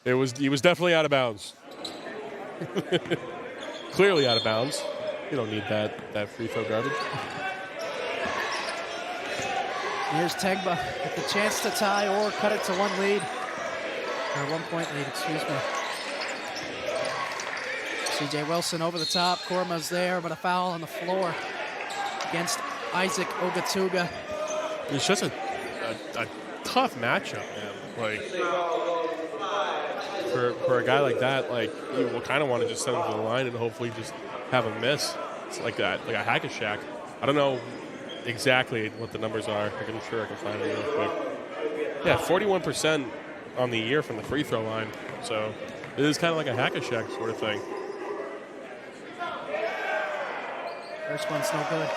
He was definitely out of bounds. Clearly out of bounds. You don't need that free throw garbage. Here's Tegba with the chance to tie or cut it to 1 lead. Or 1 point lead, excuse me. C.J. Wilson over the top. Korma's there, but a foul on the floor against Isaac Ogatuga. It's just a tough matchup, man. Like, for a guy like that, like, you will kind of want to just send him to the line and hopefully just have him miss. It's like that, like a hack a Shack. I don't know exactly what the numbers are. I'm sure I can find it real quick. Yeah, 41% on the year from the free throw line. So it is kind of like a hack a Shack sort of thing. First one's no good.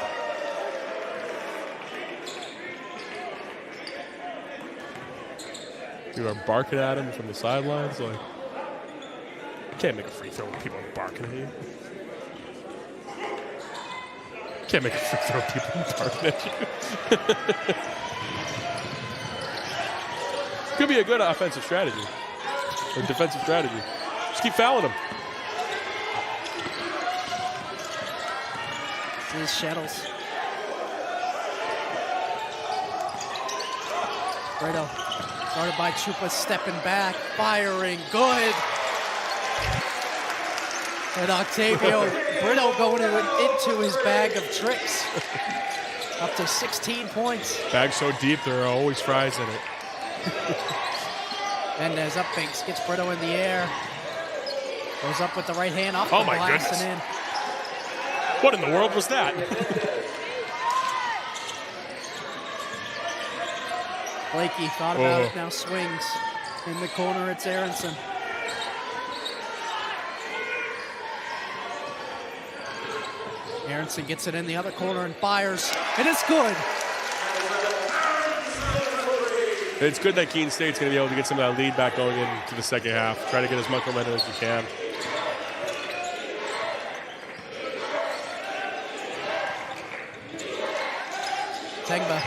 People are barking at him from the sidelines. Like, you can't make a free throw when people are barking at you. You can't make a free throw when people are barking at you. Could be a good offensive strategy or defensive strategy. Just keep fouling them. Here's Shettles. Rhode, guarded by Chupa, stepping back, firing, good. And Octavio Brito going into his bag of tricks. Up to 16 points. Bag so deep, there are always fries in it. Mendez up fakes, gets Brito in the air. Goes up with the right hand, off Oh the my glass goodness. and in. What in the world was that? Blakey thought about it, now swings. In the corner, it's Aronson. Aronson gets it in the other corner and fires. And it's good. It's good that Keene State's going to be able to get some of that lead back going into the second half. Try to get as much momentum as you can. Tegba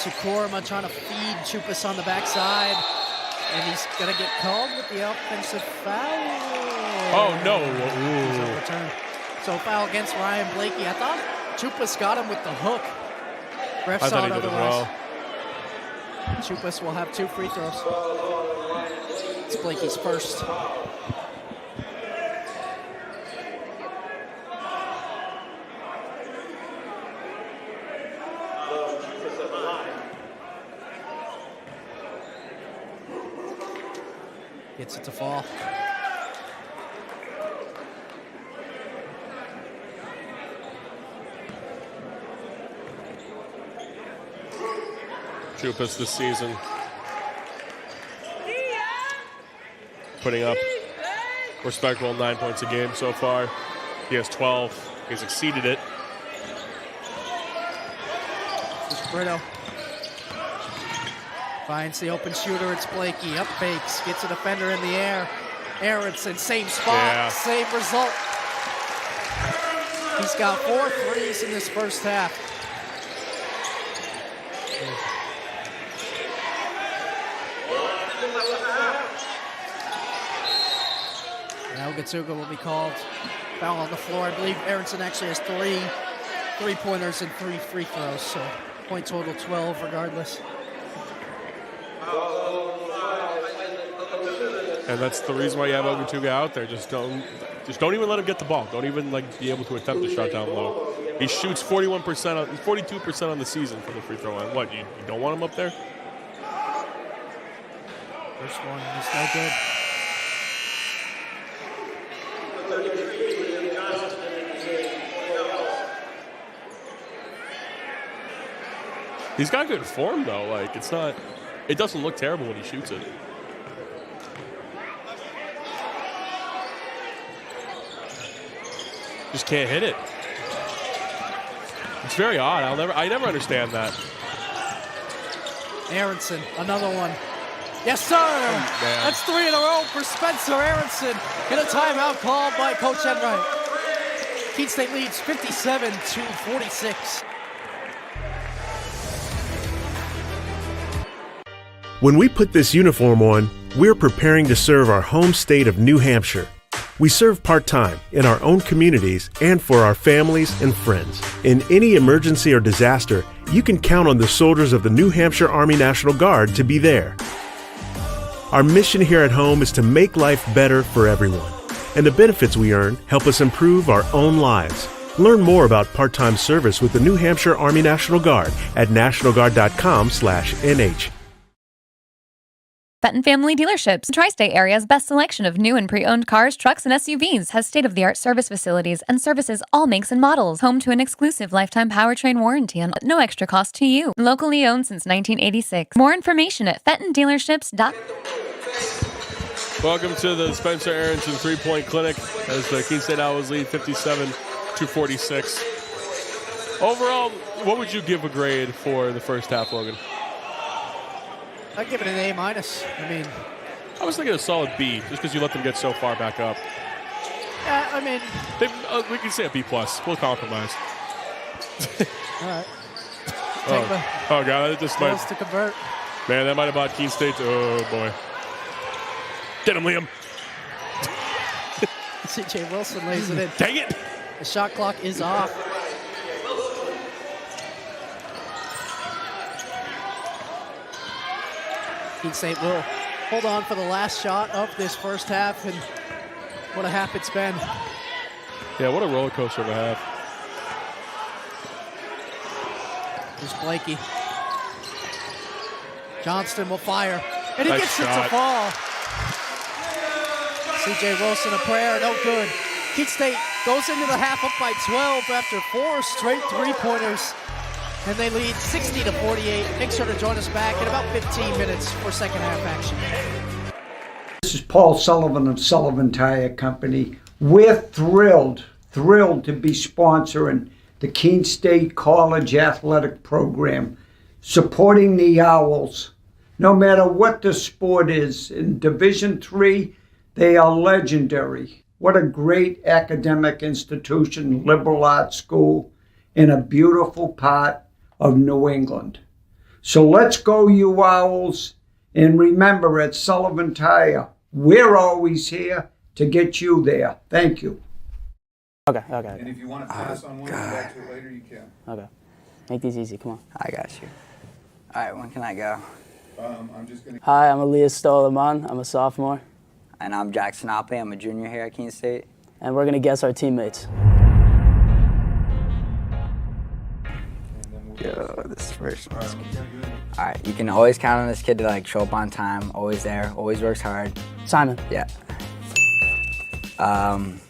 to Korma, trying to feed Chupas on the backside. And he's going to get called with the offensive foul. Oh, no. He's overturned. So foul against Ryan Blakey. I thought Chupas got him with the hook. Ref I saw thought it he did as otherwise. well. Chupas will have 2 free throws. It's Blakey's first. Gets it to fall. Chupas this season putting up respectable 9 points a game so far. He has 12. He's exceeded it. This is Brito. Finds the open shooter. It's Blakey. Up fakes. Gets a defender in the air. Aronson, same spot. Yeah. Same result. He's got 4 threes in this first half. Now Gatsuga will be called. Foul on the floor. I believe Aronson actually has 3 3-pointers and 3 free throws, so point total 12 regardless. And that's the reason why you have Ogatuga out there. Just don't even let him get the ball. Don't even be able to attempt a shot down low. He shoots 42% on the season from the free throw line. What, you don't want him up there? First one is no good. He's got good form, though. Like, it doesn't look terrible when he shoots it. Just can't hit it. It's very odd. I never understand that. Aronson, another one. Yes, sir. That's 3 in a row for Spencer Aronson. And a timeout called by Coach Enright. Keene State leads 57-46. When we put this uniform on, we're preparing to serve our home state of New Hampshire. We serve part-time in our own communities and for our families and friends. In any emergency or disaster, you can count on the soldiers of the New Hampshire Army National Guard to be there. Our mission here at home is to make life better for everyone, and the benefits we earn help us improve our own lives. Learn more about part-time service with the New Hampshire Army National Guard at nationalguard.com/NH. Fenton Family Dealerships, Tri-State area's best selection of new and pre-owned cars, trucks, and SUVs, has state-of-the-art service facilities and services all makes and models. Home to an exclusive lifetime powertrain warranty on no extra cost to you. Locally owned since 1986. More information at fentondealerships.com. Welcome to the Spencer Aronson three-point clinic as the Keene State Owls lead 57-46. Overall, what would you give a grade for the first half, Logan? I'd give it an A-. I mean, I was thinking a solid B, just because you let them get so far back up. yeah, I mean, we can say a B+. We'll compromise. all right. Oh, God, that just might... to convert. Man, that might have bought Keene State. Oh, boy. Get him, Liam. C.J. Wilson lays it in. Dang it. The shot clock is off. Keene State will hold on for the last shot of this first half, and what a half it's been. Yeah, what a roller coaster of a half. Here's Blakey. Johnston will fire, and he Nice gets it shot. to fall. C.J. Wilson, a prayer, no good. Keene State goes into the half up by 12 after 4 straight three-pointers, and they lead 60-48. Make sure to join us back in about 15 minutes for second half action. This is Paul Sullivan of Sullivan Tire Company. We're thrilled to be sponsoring the Keene State College Athletic Program, supporting the Owls. No matter what the sport is, in Division III, they are legendary. What a great academic institution, liberal arts school, in a beautiful part of New England. So let's go, you Owls. And remember, at Sullivan Tire, we're always here to get you there. Thank you. Okay. And if you want to pass on one and go back to it later, you can. Okay. Make these easy. Come on. I got you. All right, when can I go? I'm just going to... Hi, I'm Elias Stolaman. I'm a sophomore. And I'm Jackson Opley. I'm a junior here at Keene State. And we're going to guess our teammates. Yo, this first one's good. All right, you can always count on this kid to like show up on time, always there, always works hard. Simon. Yeah. Come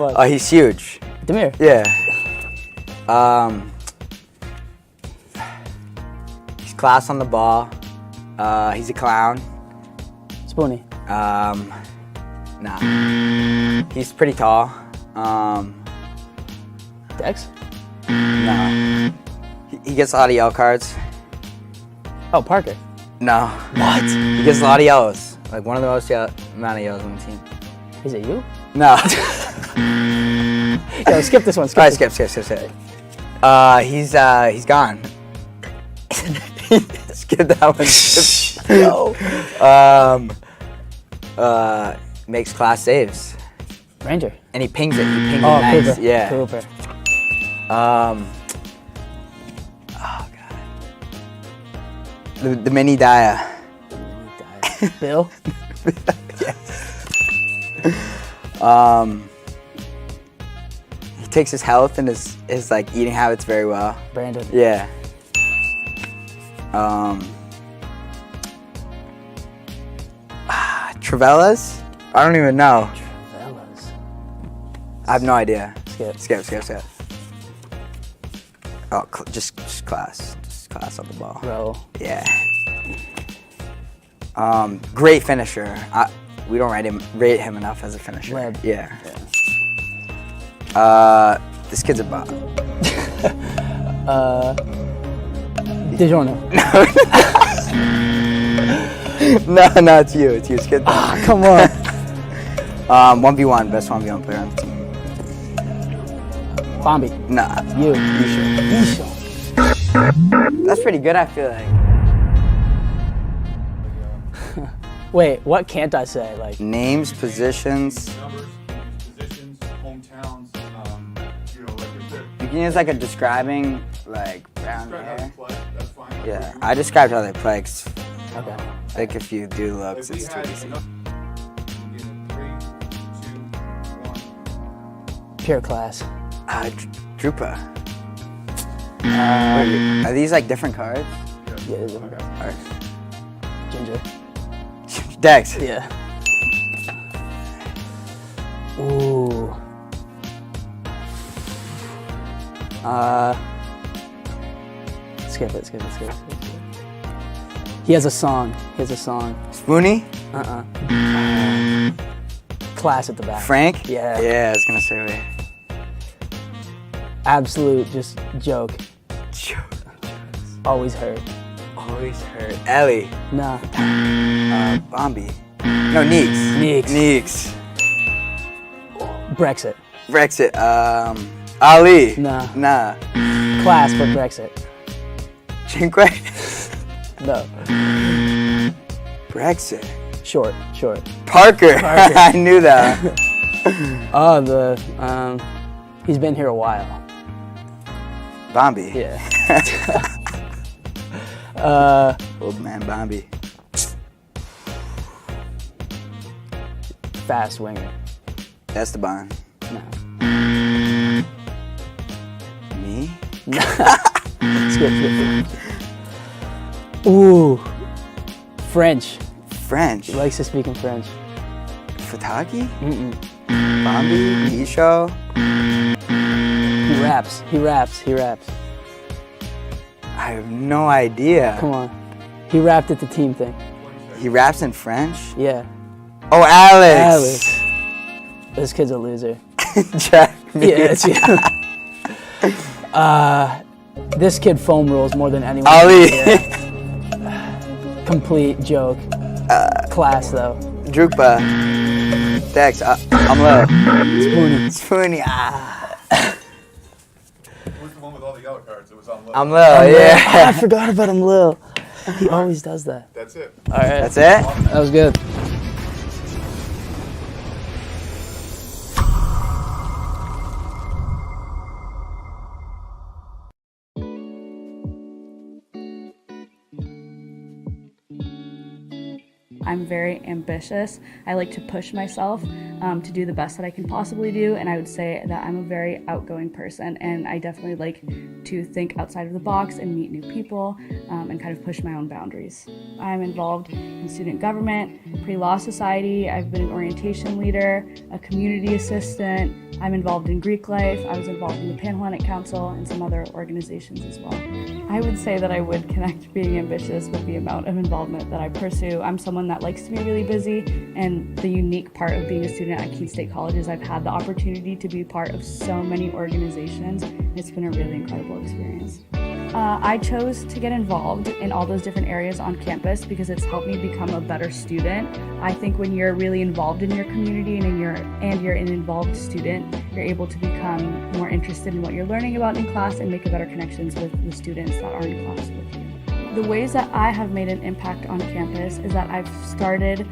on. Oh, he's huge. Demir. Yeah. He's class on the ball. He's a clown. Spoonie. Nah. He's pretty tall. Dex? No. He gets a lot of yellow cards. Oh, Parker. No. What? He gets a lot of yellows. Like one of the most amount of yellows on the team. Is it you? No. Yo, skip this one. Skip. He's gone. Skip that one. No. Makes class saves. Ranger. And he pings it. He pings it nice. Cooper. Yeah. Cooper. Oh god. The mini Daya. Bill. Yes. He takes his health and his like eating habits very well. Brandon. Yeah. Travellas? I don't even know. Travellas. I have no idea. skip. Skip. Oh, just class. Just class on the ball. Row. Yeah. Great finisher. We don't rate him enough as a finisher. Leb. Yeah. This kid's a bot. DiGiorno. No, it's you. It's you. Skip. Ah, come on. 1v1, best 1v1 player on the team. Bombi. Nah. You. Isho. That's pretty good, I feel like. Wait, what can't I say? Like names, positions. Numbers, positions, hometowns. You can use like a describing, like brown Describe how hair. they play, that's fine. Yeah, I described how they play. 'Cause okay. I think if you do looks, If we it's too had easy. enough- in 3, 2, 1. Pure class. Drupa. Are these like different cards? Yeah, they're different. Alright. Ginger. Dex. Yeah. Ooh. Skip it. He has a song. Spoonie? Class at the back. Frank? Yeah. Yeah, I was gonna say wait. Absolute just joke. Always hurt. Ellie. Nah. Bombi. No, Neeks. Brexit. Ali. Nah. Class for Brexit. Cinque. No. Brexit. Short. Parker. I knew that. He's been here a while. Bombi. Yeah. Old man Bombi. Fast winger. Esteban. No. Me? Skip. Ooh. French. French. He likes to speak in French. Fataki? Bombi? Isho? He raps. I have no idea. Come on. He rapped at the team thing. He raps in French? Yeah. Oh, Alex. This kid's a loser. Jack. Yeah, it's you. This kid foam rolls more than anyone. Ali. Yeah. Complete joke. Class though. Drupa. Dex. I'm low. Spoonie. Who's the one with all the yellow cards? It was on low. I'm low, yeah. I forgot about him, Lil. He always does that. That's it. All right. That's it? That was good. I'm very ambitious. I like to push myself to do the best that I can possibly do, and I would say that I'm a very outgoing person, and I definitely like to think outside of the box and meet new people and kind of push my own boundaries. I'm involved in student government, pre-law society. I've been an orientation leader, a community assistant. I'm involved in Greek life. I was involved in the Panhellenic Council and some other organizations as well. I would say that I would connect being ambitious with the amount of involvement that I pursue. I'm someone that likes to be really busy, and the unique part of being a student at Keene State College is I've had the opportunity to be part of so many organizations. It's been a really incredible experience. I chose to get involved in all those different areas on campus because it's helped me become a better student. I think when you're really involved in your community and you're an involved student, you're able to become more interested in what you're learning about in class and make better connections with the students that are in class with you. The ways that I have made an impact on campus is that I've started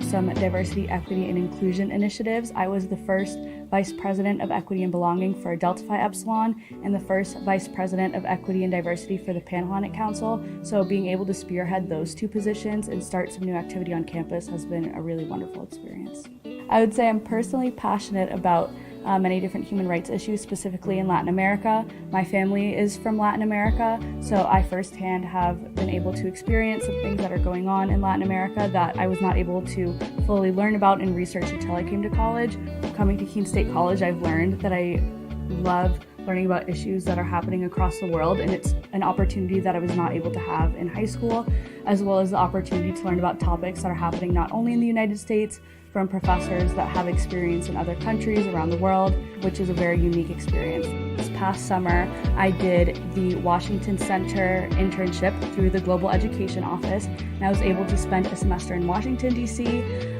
some diversity, equity, and inclusion initiatives. I was the first Vice President of Equity and Belonging for Delta Phi Epsilon and the first Vice President of Equity and Diversity for the Panhellenic Council. So being able to spearhead those two positions and start some new activity on campus has been a really wonderful experience. I would say I'm personally passionate about many different human rights issues, specifically in Latin America. My family is from Latin America, so I firsthand have been able to experience some things that are going on in Latin America that I was not able to fully learn about and research until I came to college. Coming to Keene State College, I've learned that I love learning about issues that are happening across the world, and it's an opportunity that I was not able to have in high school, as well as the opportunity to learn about topics that are happening not only in the United States, from professors that have experience in other countries around the world, which is a very unique experience. This past summer, I did the Washington Center internship through the Global Education Office, and I was able to spend a semester in Washington, D.C.,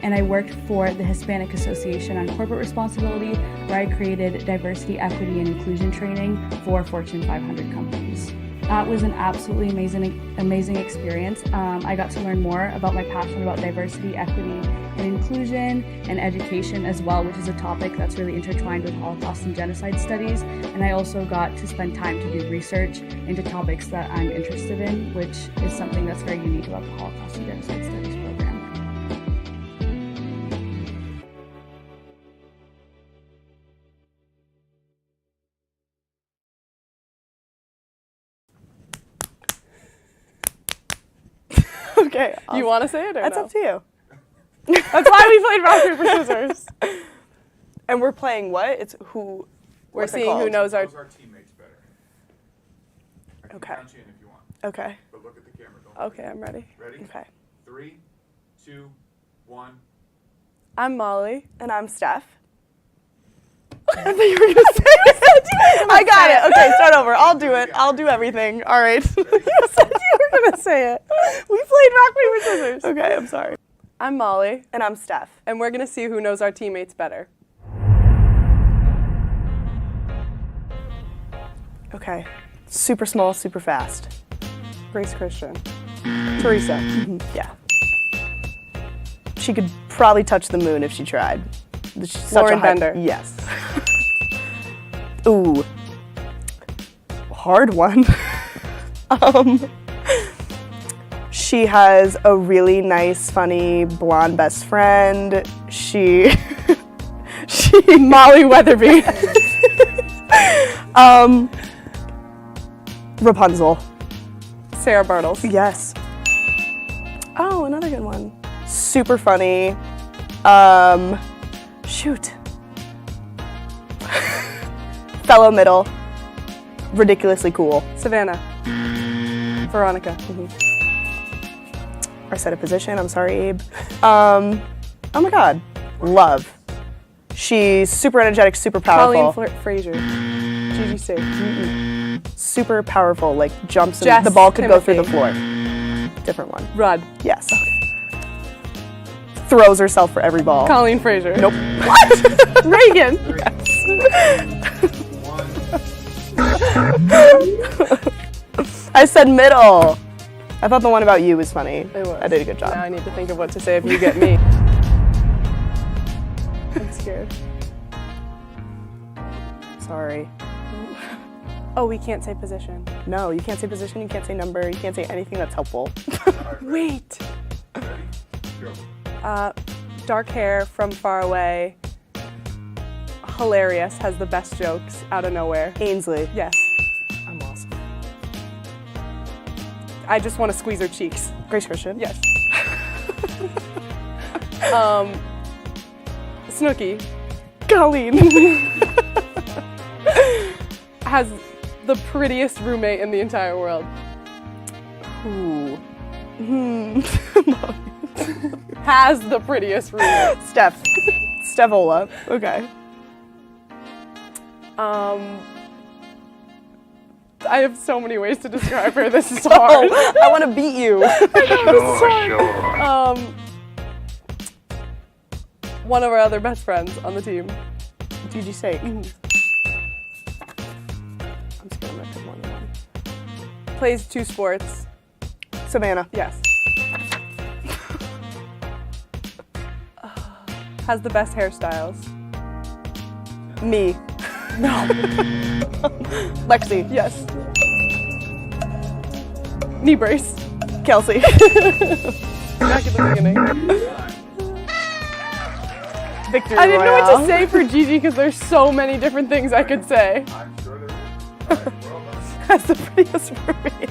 and I worked for the Hispanic Association on Corporate Responsibility, where I created diversity, equity, and inclusion training for Fortune 500 companies. That was an absolutely amazing experience. I got to learn more about my passion about diversity, equity, and inclusion, and education as well, which is a topic that's really intertwined with Holocaust and genocide studies. And I also got to spend time to do research into topics that I'm interested in, which is something that's very unique about the Holocaust and genocide studies program. Okay. You want to say it or That's no? up to you. That's why we played rock, paper, scissors. And we're playing what? It's who? We're what's it seeing who called? knows our teammates better. I can Okay. count you in if you want. Okay. But look at the camera. Don't Okay, I'm ready. Ready? Okay. 3, 2, 1. I'm Molly. And I'm Steph. I thought you were going to say it. I got it. Okay, start over. I'll do it. I'll do everything. All right. You said you were going to say it. We played rock, paper, scissors. Okay, I'm sorry. I'm Molly. And I'm Steph. And we're going to see who knows our teammates better. Okay. Super small, super fast. Grace Christian. Teresa. Yeah. She could probably touch the moon if she tried. She's such Lauren a high- Bender. Yes. Ooh. Hard one. She has a really nice, funny, blonde best friend. She Molly Weatherby. Rapunzel. Sarah Bartles. Yes. Oh, another good one. Super funny. Shoot. Fellow middle. Ridiculously cool. Savannah. Veronica. I said a position. I'm sorry, Abe. Oh my God. Love. She's super energetic, super powerful. Colleen Frazier. Gigi C. Super powerful, like jumps Jess and the ball could go through the Timothy. floor. Different one. Rhode. Yes. Throws herself for every ball. Colleen Frazier. Nope. What? Reagan. I said middle. I thought the one about you was funny. It was. I did a good job. Now I need to think of what to say if you get me. I'm scared. Sorry. Oh, we can't say position. No, you can't say position, you can't say number, you can't say anything that's helpful. Wait. Dark hair from far away. Hilarious, has the best jokes out of nowhere. Ainsley. Yes. I'm awesome. I just want to squeeze her cheeks. Grace Christian. Yes. Snooki. Colleen. Has the prettiest roommate in the entire world. Ooh. Has the prettiest roommate. Steph. Stevola. Okay. I have so many ways to describe her. This is hard. I want to beat you. One of our other best friends on the team. Did you say? I'm just gonna make it more than one. Plays 2 sports. Savannah. Yes. Has the best hairstyles. Me. No. Lexi. Yes. Knee brace. Kelsey. Back at the beginning. Victory I didn't know what Royale. to say for Gigi because there's so many different things I could say. I'm sure there is. All right, we're all done. That's the prettiest roommate.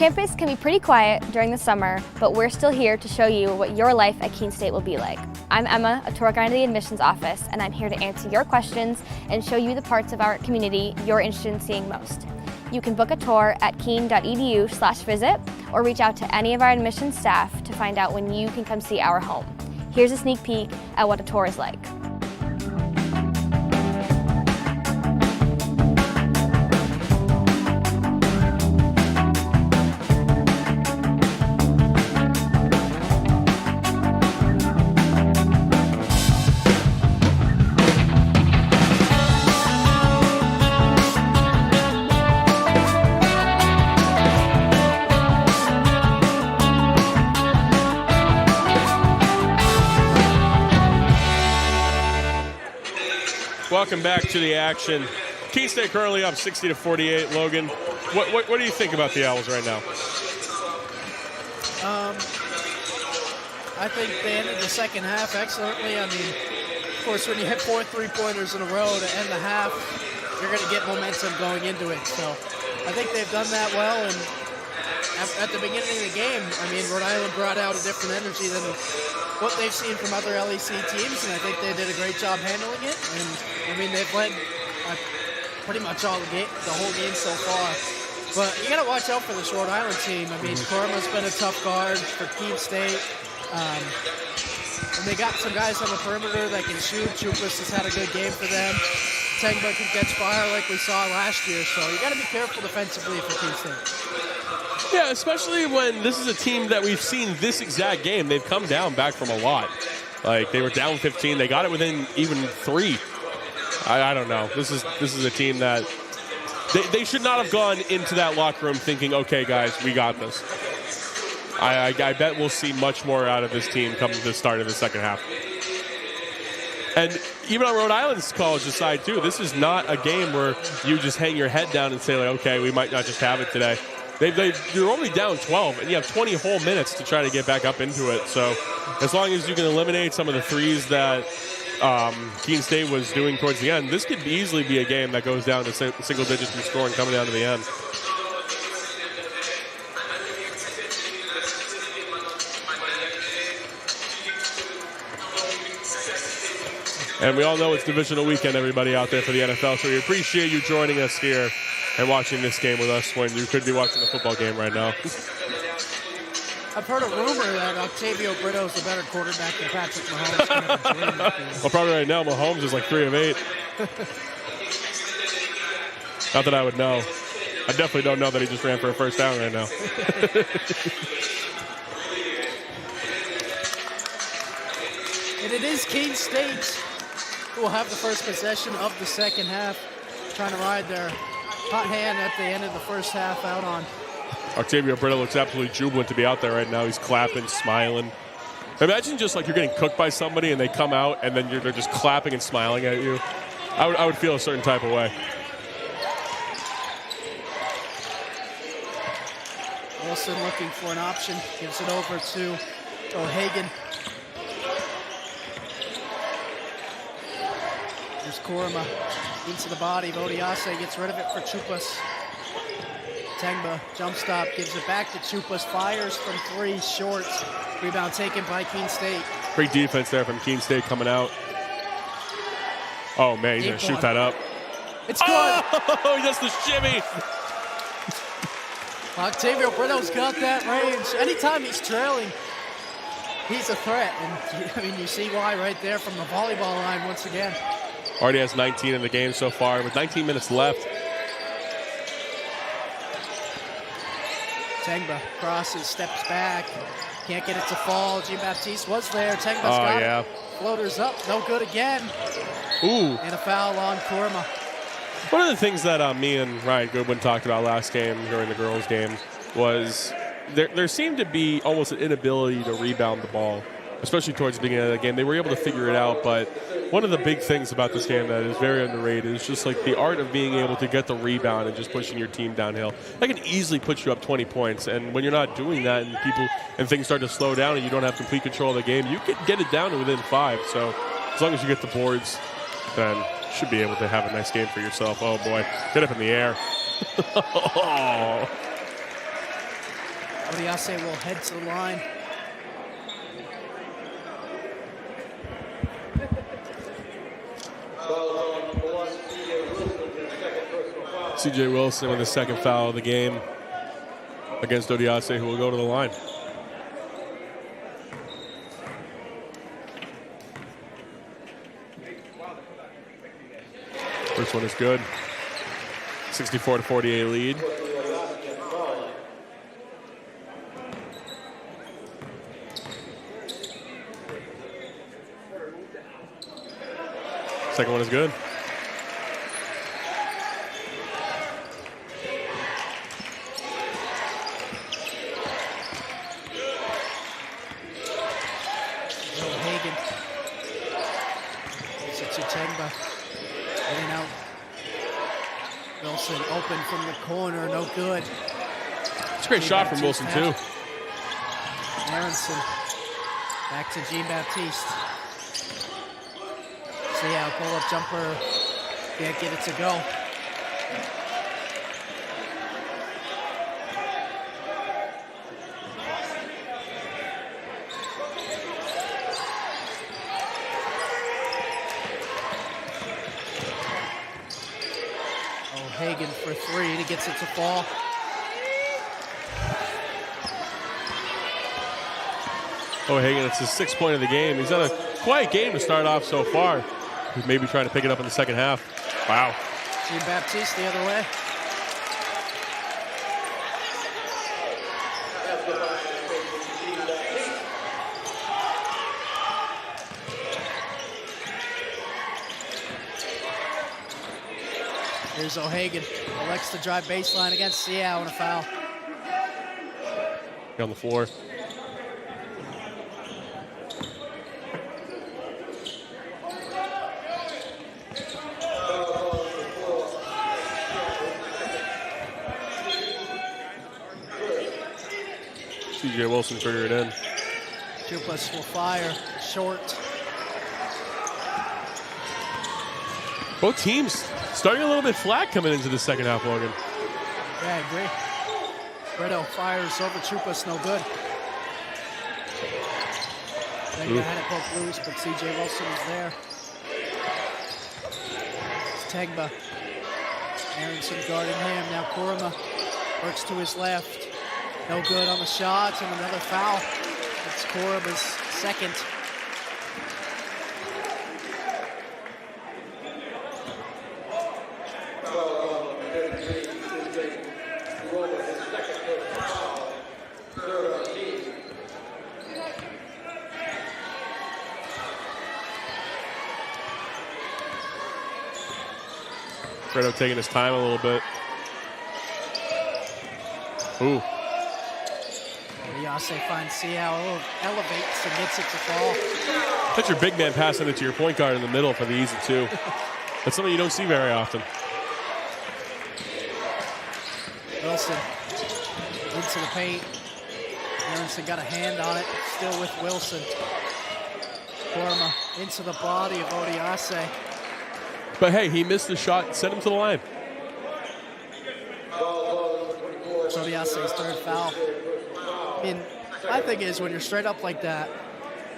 campus can be pretty quiet during the summer, but we're still here to show you what your life at Keene State will be like. I'm Emma, a tour guide in the admissions office, and I'm here to answer your questions and show you the parts of our community you're interested in seeing most. You can book a tour at keene.edu/visit or reach out to any of our admissions staff to find out when you can come see our home. Here's a sneak peek at what a tour is like. Welcome back to the action. Keene State currently up 60-48. Logan, what do you think about the Owls right now? I think they ended the second half excellently. I mean, of course, when you hit 4 3-pointers in a row to end the half, you're going to get momentum going into it. So I think they've done that well. And at the beginning of the game, I mean, Rhode Island brought out a different energy than what they've seen from other LEC teams, and I think they did a great job handling it. And I mean, they've led pretty much all the whole game so far. But you got to watch out for this Rhode Island team. I mean, Korma's been a tough guard for Keene State. And they got some guys on the perimeter that can shoot. Chupas has had a good game for them. Tengba can catch fire like we saw last year. So you got to be careful defensively for Keene State. Yeah, especially when this is a team that we've seen this exact game. They've come down back from a lot. Like, they were down 15. They got it within even 3. I don't know. This is a team that they should not have gone into that locker room thinking, okay, guys, we got this. I bet we'll see much more out of this team come to the start of the second half. And even on Rhode Island's college side, too, this is not a game where you just hang your head down and say, like, okay, we might not just have it today. You're only down 12, and you have 20 whole minutes to try to get back up into it. So as long as you can eliminate some of the threes that Keene State was doing towards the end, this could easily be a game that goes down to single digits in scoring coming down to the end. And we all know it's divisional weekend, everybody out there for the NFL, so we appreciate you joining us here and watching this game with us when you could be watching the football game right now. I've heard a rumor that Octavio Brito is a better quarterback than Patrick Mahomes. Well, probably right now, Mahomes is like 3 of 8. Not that I would know. I definitely don't know that he just ran for a first down right now. And it is Keene State who will have the first possession of the second half, trying to ride their hot hand at the end of the first half out on. Octavio Brito looks absolutely jubilant to be out there right now. He's clapping, smiling. Imagine just like you're getting cooked by somebody and they come out and then they're just clapping and smiling at you. I would feel a certain type of way. Wilson looking for an option, gives it over to O'Hagan. There's Korma into the body. Vodiase gets rid of it for Chupas. Tengba, jump stop, gives it back to Chupas. Fires from 3, short. Rebound taken by Keene State. Great defense there from Keene State coming out. Oh, man, he's going to shoot that up. It's good. Oh, he does the shimmy. Octavio Brito's got that range. Anytime he's trailing, he's a threat. And, I mean, you see why right there from the volleyball line once again. Already has 19 in the game so far with 19 minutes left. Tengba crosses, steps back. Can't get it to fall. Jean-Baptiste was there. Tengba's got it. Floaters up. No good again. Ooh. And a foul on Korma. One of the things that me and Ryan Goodwin talked about last game during the girls' game was there seemed to be almost an inability to rebound the ball, especially towards the beginning of the game. They were able to figure it out, but one of the big things about this game that is very underrated is just like the art of being able to get the rebound and just pushing your team downhill. That can easily put you up 20 points, and when you're not doing that and things start to slow down and you don't have complete control of the game, you can get it down to within 5. So as long as you get the boards, then you should be able to have a nice game for yourself. Oh, boy. Get up in the air. Odiase will head to the line. C.J. Wilson with the second foul of the game against Odiase, who will go to the line. First one is good. 64-48 lead. Second one is good. In and out. Wilson open from the corner, no good. It's a great shot from Wilson, too. Aronson back to Jean-Baptiste. See how pull-up jumper, can't get it to go. Hagen for three, and he gets it to fall. Hagen, it's his 6th point of the game. He's had a quiet game to start off so far. He's maybe trying to pick it up in the second half. Wow. Jean-Baptiste the other way. Here's O'Hagan. Elects to drive baseline against Seau and a foul. On the floor. C.J. Wilson triggered it in. Chupas will fire. Short. Both teams starting a little bit flat coming into the second half, Logan. Yeah, I agree. Brito fires over Chupas, no good. Then had it poke loose, but C.J. Wilson is there. It's Tegba. Aronson guarding him. Now Kurama works to his left. No good on the shot, and another foul. It's Kurama's second. Brito taking his time a little bit. Ooh. Odiase finds Seau, elevates and gets it to fall. That's your big man passing it to your point guard in the middle for the easy two. That's something you don't see very often. Wilson into the paint. Aronson got a hand on it, still with Wilson. Korma into the body of Odiase. But hey, he missed the shot, sent him to the line. It's Odiase's third foul. I mean, my thing is when you're straight up like that,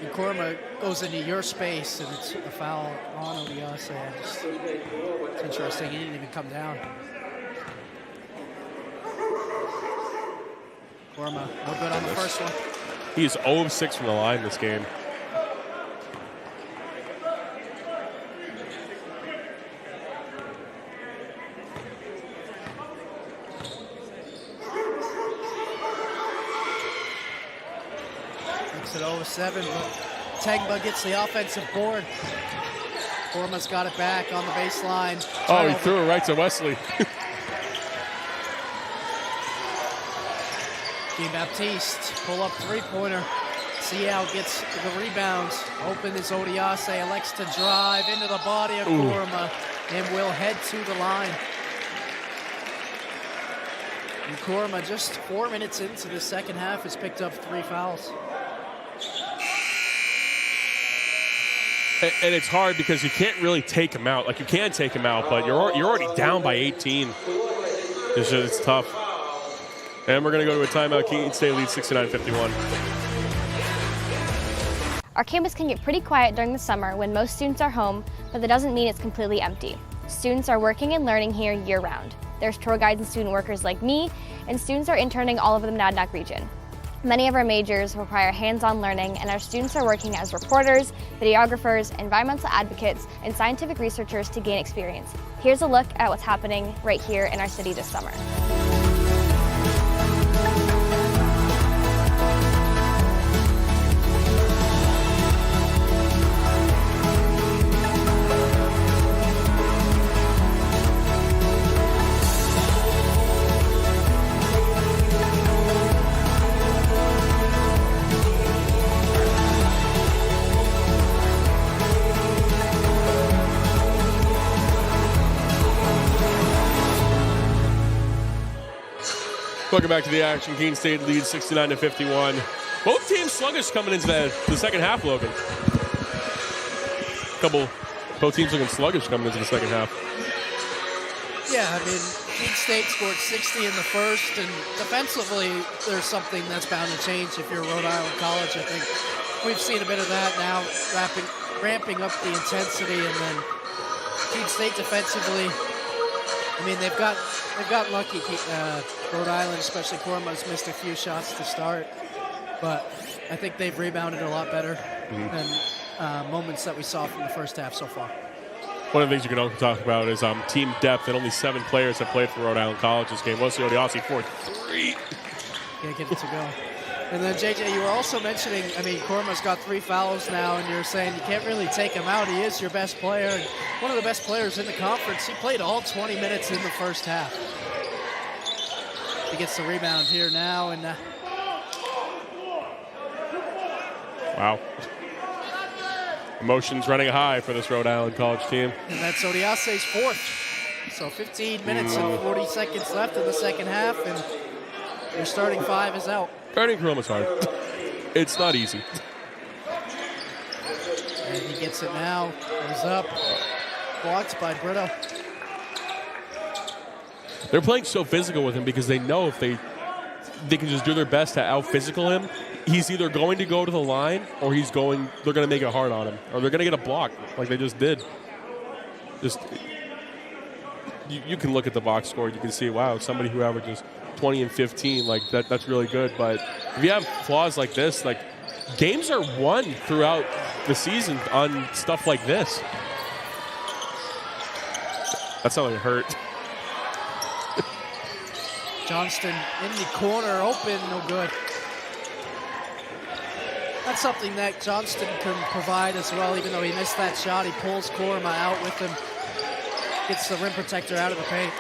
and Korma goes into your space and it's a foul on Odiase. It's interesting, he didn't even come down. Korma, no good on the first one. He is 0 of 6 from the line this game. Makes it 0-7, but Tegba gets the offensive board. Korma's got it back on the baseline. Oh, he threw it right to Wesley. Jean-Baptiste, pull-up three-pointer. Seau gets the rebound. Open is Odiase, elects to drive into the body of Korma and will head to the line. And Korma, just 4 minutes into the second half, has picked up 3 fouls. And it's hard because you can't really take him out. Like, you can take him out, but you're already down by 18. It's tough. And we're going to go to a timeout. Keene State leads 69-51. Our campus can get pretty quiet during the summer when most students are home, but that doesn't mean it's completely empty. Students are working and learning here year-round. There's tour guides and student workers like me, and students are interning all over the Monadnock region. Many of our majors require hands-on learning, and our students are working as reporters, videographers, environmental advocates, and scientific researchers to gain experience. Here's a look at what's happening right here in our city this summer. Welcome back to the action. Keene State leads 69-51. Both teams sluggish coming into the second half, Logan. Both teams looking sluggish coming into the second half. Yeah, I mean, Keene State scored 60 in the first, and defensively, there's something that's bound to change if you're Rhode Island College. I think we've seen a bit of that now, ramping up the intensity, and then Keene State defensively, I mean, they've got lucky. Rhode Island, especially Korma's missed a few shots to start, but I think they've rebounded a lot better than moments that we saw from the first half so far. One of the things you can also talk about is team depth, and only 7 players have played for Rhode Island College this game. Wesley Odiasi for 3. Can't get it to go. And then, JJ, you were also mentioning, I mean, Korma's got 3 fouls now, and you're saying you can't really take him out. He is your best player, and one of the best players in the conference. He played all 20 minutes in the first half. He gets the rebound here now, and wow. Emotions running high for this Rhode Island College team. And that's Odiase's 4th. So 15 minutes and 40 seconds left in the second half, and your starting 5 is out. Guarding Kroma's hard. It's not easy. And he gets it now. Goes up. Blocked by Brito. They're playing so physical with him because they know if they can just do their best to out-physical him, he's either going to go to the line or they're going to make it hard on him, or they're going to get a block like they just did. You can look at the box score. You can see, wow, somebody who averages 20 and 15, like that's really good. But if you have flaws like this, like games are won throughout the season on stuff like this. That's not like it hurt. Johnston in the corner, open, no good. That's something that Johnston can provide as well, even though he missed that shot. He pulls Korma out with him, gets the rim protector out of the paint.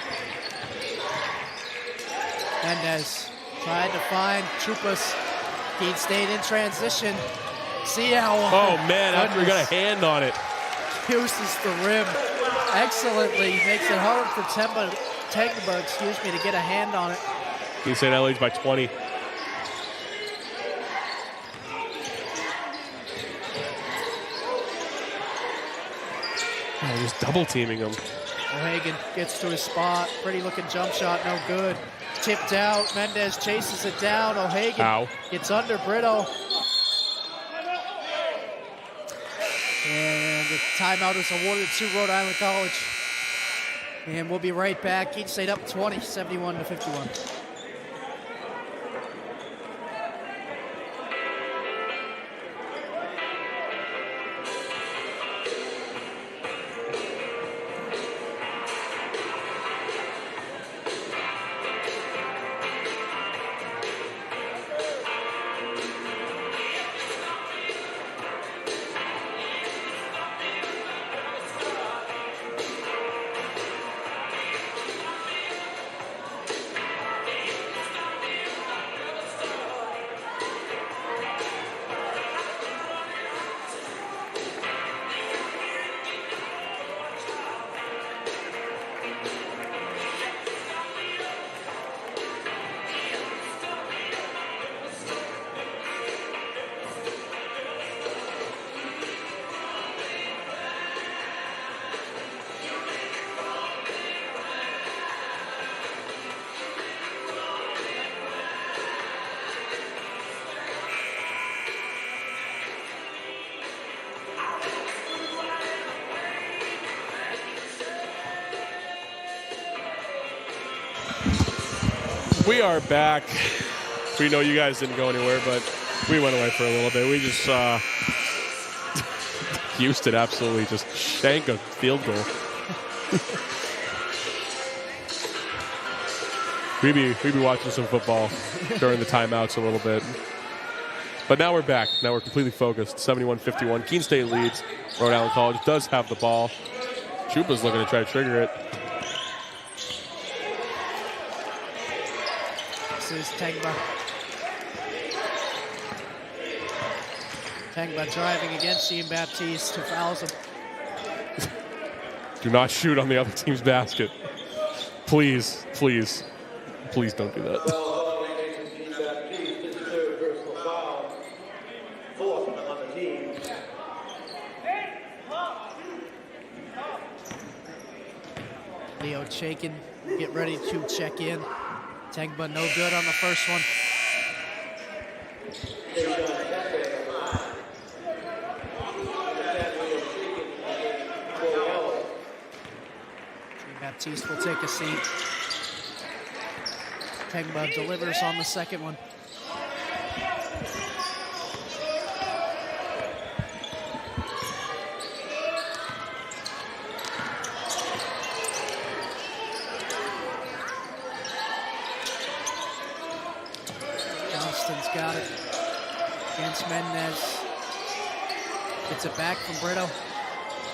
Mendez tried to find Chupas. Keene State in transition. See how. Oh man, after he got a hand on it. Uses the rim excellently. Makes it hard for Tegba, to get a hand on it. Keene State leads by 20. Oh, just double teaming him. O'Hagan gets to his spot. Pretty looking jump shot, no good. Tipped out. Mendez chases it down. O'Hagan gets under Brito. And the timeout is awarded to Rhode Island College. And we'll be right back. Keene State up 20, 71-51. We are back. We know you guys didn't go anywhere, but we went away for a little bit. We just saw Houston absolutely just shank a field goal. We'd be watching some football during the timeouts a little bit. But now we're back. Now we're completely focused. 71-51. Keene State leads. Rhode Island College does have the ball. Chupa's looking to try to trigger it. This is Tengba. Tengba driving against Jean Baptiste, who fouls him. Do not shoot on the other team's basket. Please, please, please don't do that. Leo Chaikin get ready to check in. Tengba no good on the first one. Baptiste will take a seat. Tengba delivers on the second one. Johnston's got it against Mendez. Gets it back from Brito.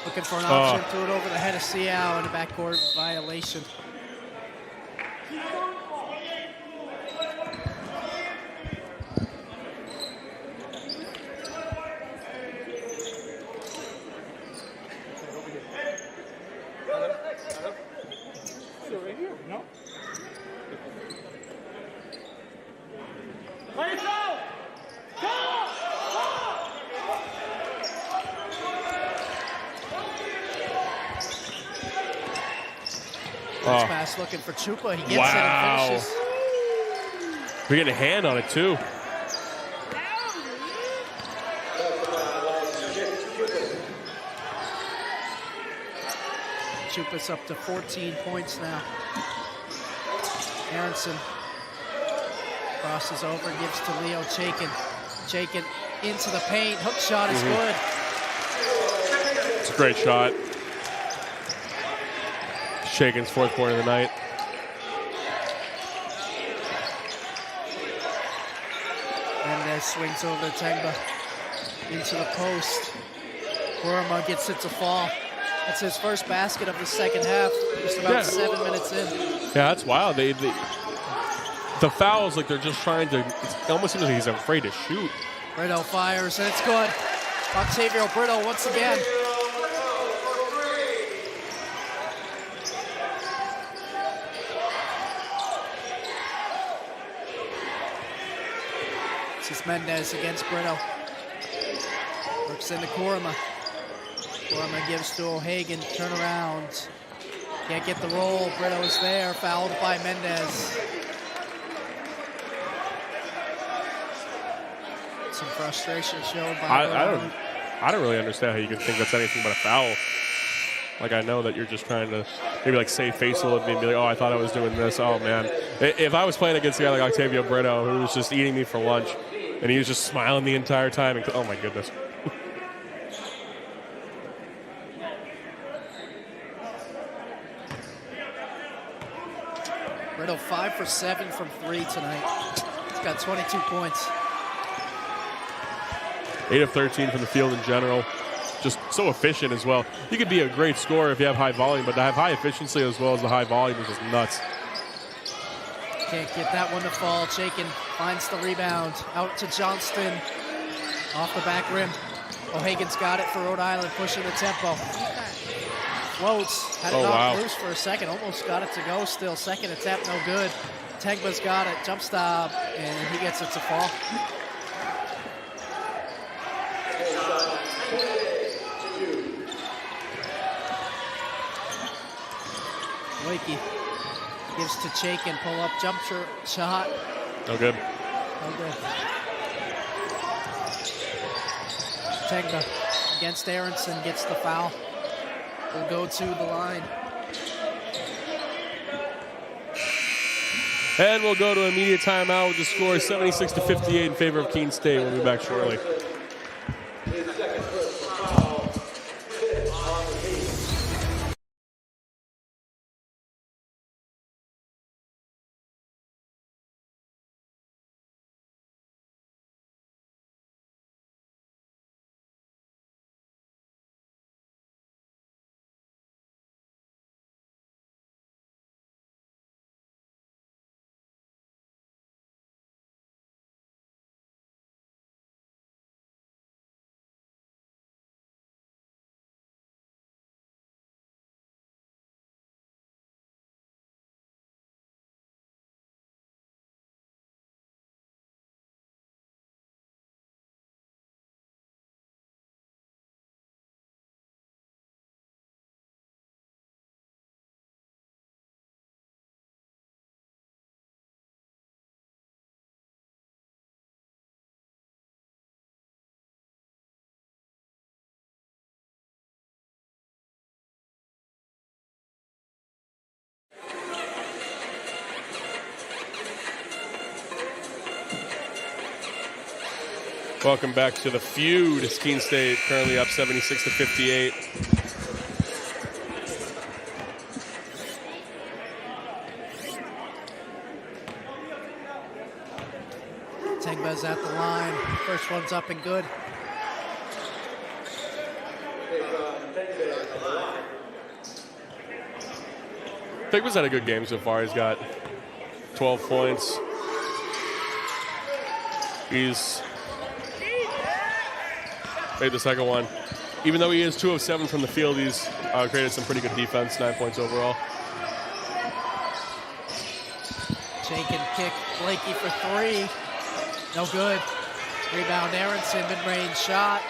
Looking for an option, threw it over the head of Seau in a backcourt violation. Pass looking for Chupa. He gets it and finishes. We're getting a hand on it, too. Chupa's up to 14 points now. Aronson crosses over, gives to Leo Chaikin. Chaikin into the paint. Hook shot is good. It's a great shot. Chaikin's fourth point of the night. Mendez swings over to Tengba. Into the post. Kurama gets it to fall. That's his first basket of the second half. Just about 7 minutes in. Yeah, that's wild. The fouls, like they're just trying to, it almost seems like he's afraid to shoot. Brito fires, and it's good. Octavio Brito once again. This is Mendez against Brito. Looks into Kurama. Kurama gives to O'Hagan. Turn around. Can't get the roll. Brito is there. Fouled by Mendez. Some frustration shown by I don't really understand how you can think that's anything but a foul. Like, I know that you're just trying to maybe like save face a little bit and be like, oh, I thought I was doing this. Oh, man. If I was playing against a guy like Octavio Brito, who was just eating me for lunch, and he was just smiling the entire time, and, oh, my goodness. Brito 5 for 7 from 3 tonight. He's got 22 points. 8 of 13 from the field in general. Just so efficient as well. You could be a great scorer if you have high volume, but to have high efficiency as well as the high volume is just nuts. Can't get that one to fall. Chaikin finds the rebound. Out to Johnston. Off the back rim. O'Hagan's got it for Rhode Island, pushing the tempo. Floats. Had it off loose for a second. Almost got it to go still. Second attempt, no good. Tengba's got it. Jump stop, and he gets it to fall. Wakey gives to Chaikin, pull up jump shot. No good. No good. Tengba against Aronson gets the foul. Will go to the line. And we'll go to immediate timeout with the score 76-58 in favor of Keene State. We'll be back shortly. Welcome back to the feud. It's Keene State currently up 76-58. Tengba's at the line. First one's up and good. Tengba's had a good game so far. He's got 12 points. He's made the second one. Even though he is 2 of 7 from the field, he's created some pretty good defense, 9 points overall. Shake and kick, Blakey for 3. No good. Rebound Aronson, mid-range shot.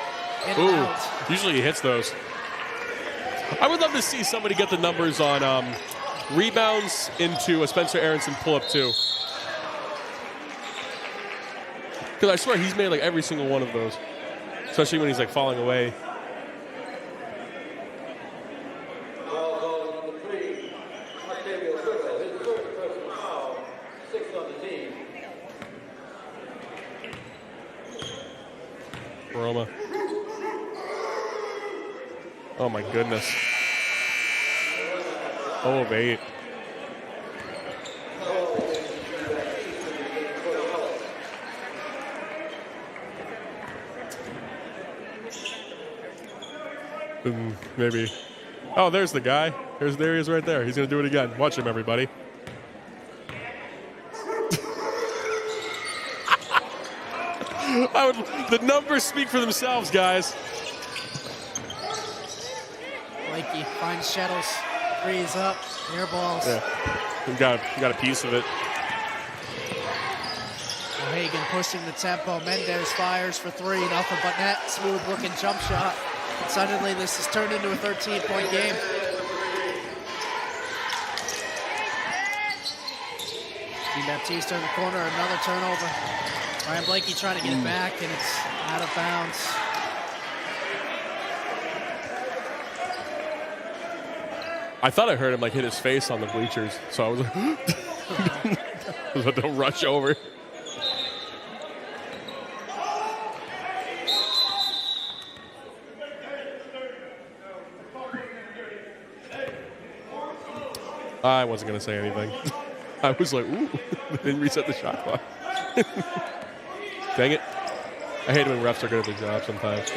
In and out. Usually he hits those. I would love to see somebody get the numbers on rebounds into a Spencer Aronson pull-up too. Because I swear he's made like every single one of those. Especially when he's like falling away. Roma. Oh my goodness. 0 of 8. Maybe. Oh, there's the guy. There he is right there. He's going to do it again. Watch him, everybody. The numbers speak for themselves, guys. Blakey finds Shettles. 3's up. Air balls. Yeah. We got a piece of it. O'Hagan pushing the tempo. Mendez fires for 3. Nothing but net. Smooth looking jump shot. Suddenly, this has turned into a 13-point game. Steve Baptiste in the corner, another turnover. Ryan Blakey trying to get it back, and it's out of bounds. I thought I heard him like hit his face on the bleachers, so I was like, I was about to rush over. I wasn't going to say anything. I was like, ooh, they didn't reset the shot clock. Dang it. I hate when refs are good at their job sometimes.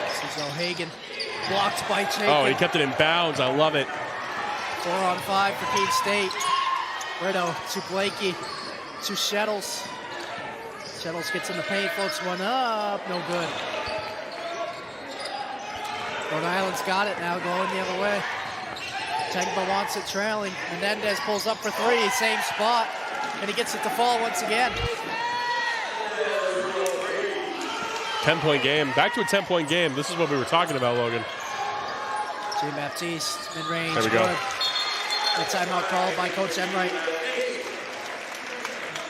This is O'Hagan. Blocked by Chapin. Oh, he kept it in bounds. I love it. 4 on 5 for Keene State. Rhode to Blakey to Shettles. Shettles gets in the paint, floats one up. No good. Rhode Island's got it now, going the other way. Tengba wants it trailing. Menendez pulls up for 3, same spot. And he gets it to fall once again. 10-point game. Back to a 10-point game. This is what we were talking about, Logan. Jay Baptiste, mid-range. There we go. The timeout called by Coach Enright.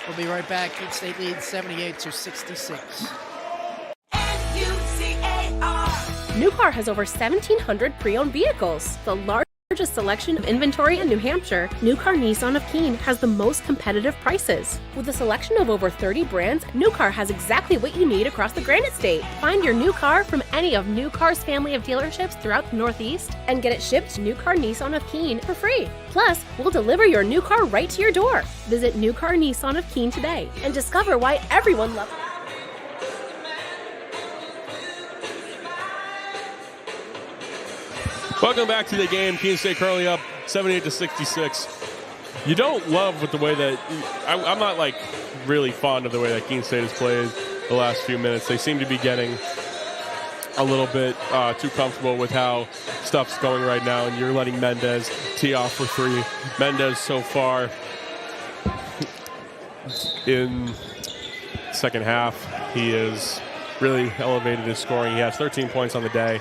We'll be right back. Keene State leads 78-66. New Car has over 1,700 pre-owned vehicles, the largest selection of inventory in New Hampshire, New Car Nissan of Keene has the most competitive prices. With a selection of over 30 brands, New Car has exactly what you need across the Granite State. Find your new car from any of New Car's family of dealerships throughout the Northeast and get it shipped to New Car Nissan of Keene for free. Plus, we'll deliver your new car right to your door. Visit New Car Nissan of Keene today and discover why everyone loves it. Welcome back to the game. Keene State currently up 78-66. You don't love with the way that I'm not like really fond of the way that Keene State has played the last few minutes. They seem to be getting a little bit too comfortable with how stuff's going right now, and you're letting Mendez tee off for three. Mendez so far in second half, he has really elevated his scoring. He has 13 points on the day,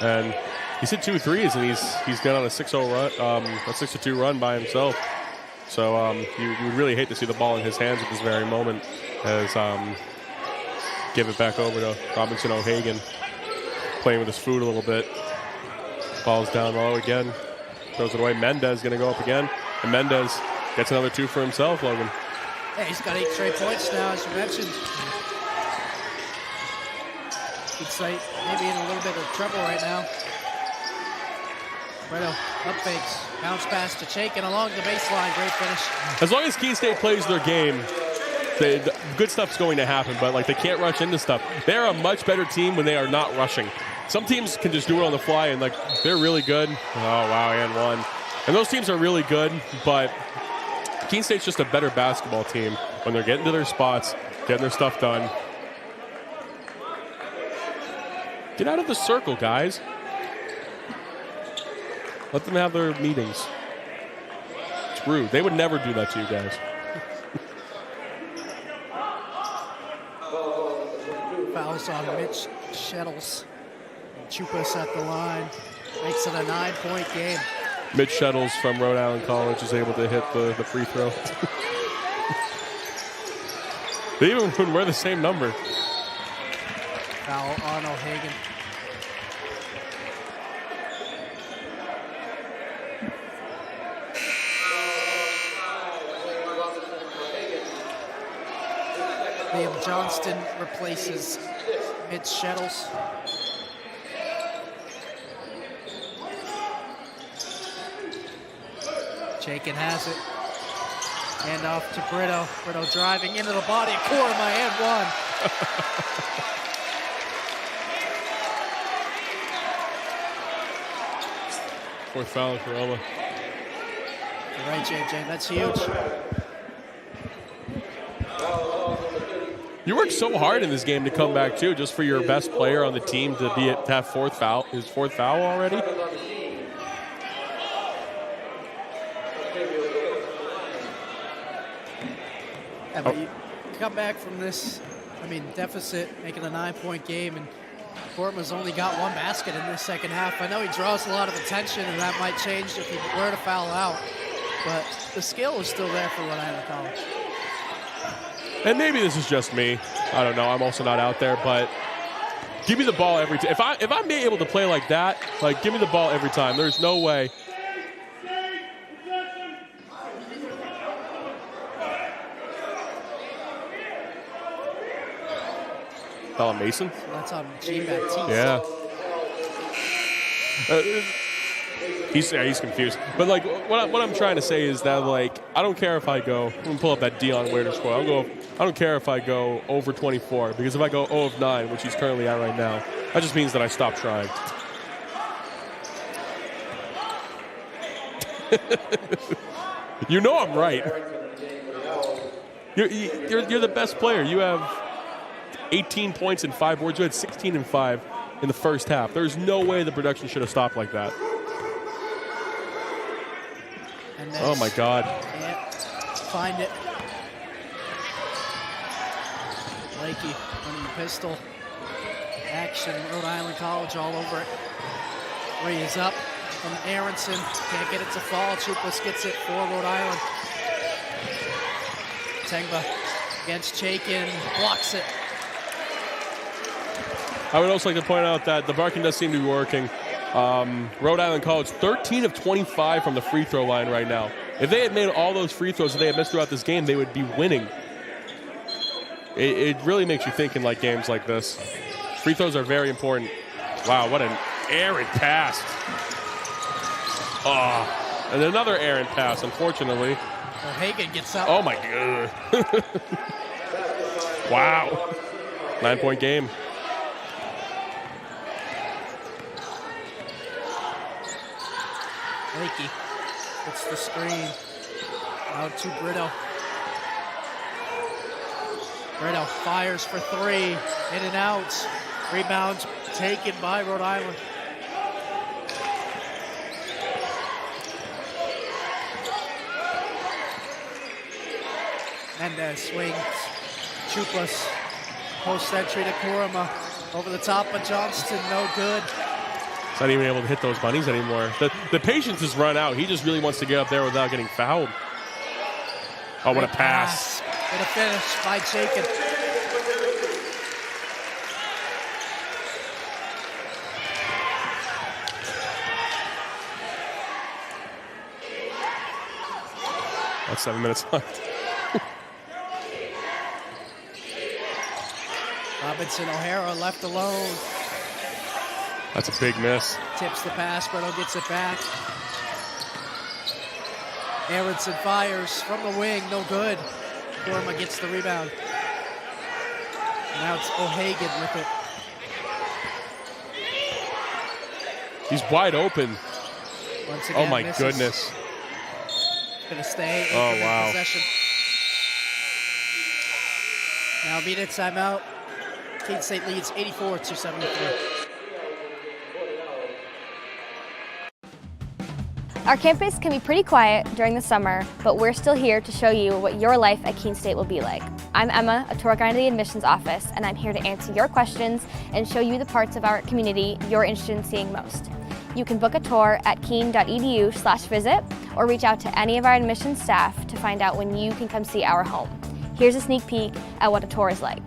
and he's hit 2 threes, and he's got on a 6-0 run, a 6-2 run by himself. So you would really hate to see the ball in his hands at this very moment. As give it back over to Robinson O'Hagan, playing with his food a little bit. Ball's down low again, throws it away. Mendez going to go up again, and Mendez gets another 2 for himself. Logan. Yeah, he's got 8 straight points now, as you mentioned. Keene State maybe in a little bit of trouble right now. Brito up fakes, bounce pass to Chaikin along the baseline, great finish. As long as Keene State plays their game, the good stuff's going to happen, but like they can't rush into stuff. They're a much better team when they are not rushing. Some teams can just do it on the fly, and like they're really good. Oh wow, and one. And those teams are really good, but Keene State's just a better basketball team when they're getting to their spots, getting their stuff done. Get out of the circle, guys. Let them have their meetings. It's rude. They would never do that to you guys. Fouls on Mitch Shettles. Chupas at the line. Makes it a 9-point game. Mitch Shettles from Rhode Island College is able to hit the free throw. They even wear the same number. Foul on O'Hagan. Liam Johnston replaces Mitch Shettles. Chaikin has it. Hand off to Brito. Brito driving into the body of Korma and one. Fourth foul for Elma. You're right, JJ. That's huge. You worked so hard in this game to come back too, just for your best player on the team to have his fourth foul already. Yeah, but you come back from this, deficit, making a 9-point game, and Korma's only got 1 basket in this second half. I know he draws a lot of attention, and that might change if he were to foul out, but the skill is still there for Rhode Island College. And maybe this is just me. I don't know. I'm also not out there, but give me the ball every time. If I'm being able to play like that, like give me the ball every time. There's no way. Foul Mason. So that's on G-Baptiste. Yeah. He's confused. But like what I'm trying to say is that like I don't care if I go. I'm gonna pull up that Dion Waiters quote. I don't care if I go over 24 because if I go 0 of 9, which he's currently at right now, that just means that I stopped trying. You know I'm right. You're the best player. You have 18 points and 5 boards. You had 16 and 5 in the first half. There's no way the production should have stopped like that. Oh my God. Can't find it. Lakey running the pistol. Action, Rhode Island College all over it. Ray is up from Aronson. Can't get it to fall. Chupas gets it for Rhode Island. Tengba against Chaikin, blocks it. I would also like to point out that the barking does seem to be working. Rhode Island College, 13 of 25 from the free throw line right now. If they had made all those free throws that they had missed throughout this game, they would be winning. It really makes you think in like games like this. Free throws are very important. Wow, what an errant pass. Oh, and another errant pass, unfortunately. Well, Hagan gets up. Oh, my God. Wow. 9-point game. Lakey puts the screen out to Brito. Brito fires for three. In and out. Rebound taken by Rhode Island. Mendez swings. Chupas. Post entry to Kurama. Over the top of Johnston. No good. He's not even able to hit those bunnies anymore. The patience has run out. He just really wants to get up there without getting fouled. Oh, what a pass. What a finish by Chaikin. About 7 minutes left. Robinson O'Hara left alone. That's a big miss. Tips the pass, Brito gets it back. Aronson fires from the wing, no good. Gorma gets the rebound. Now it's O'Hagan with it. He's wide open. Once again, oh my misses. goodness. Gonna stay. Oh wow. Possession. Now immediate timeout. Keene State leads 84-73. Our campus can be pretty quiet during the summer, but we're still here to show you what your life at Keene State will be like. I'm Emma, a tour guide of the admissions office, and I'm here to answer your questions and show you the parts of our community you're interested in seeing most. You can book a tour at keene.edu/visit or reach out to any of our admissions staff to find out when you can come see our home. Here's a sneak peek at what a tour is like.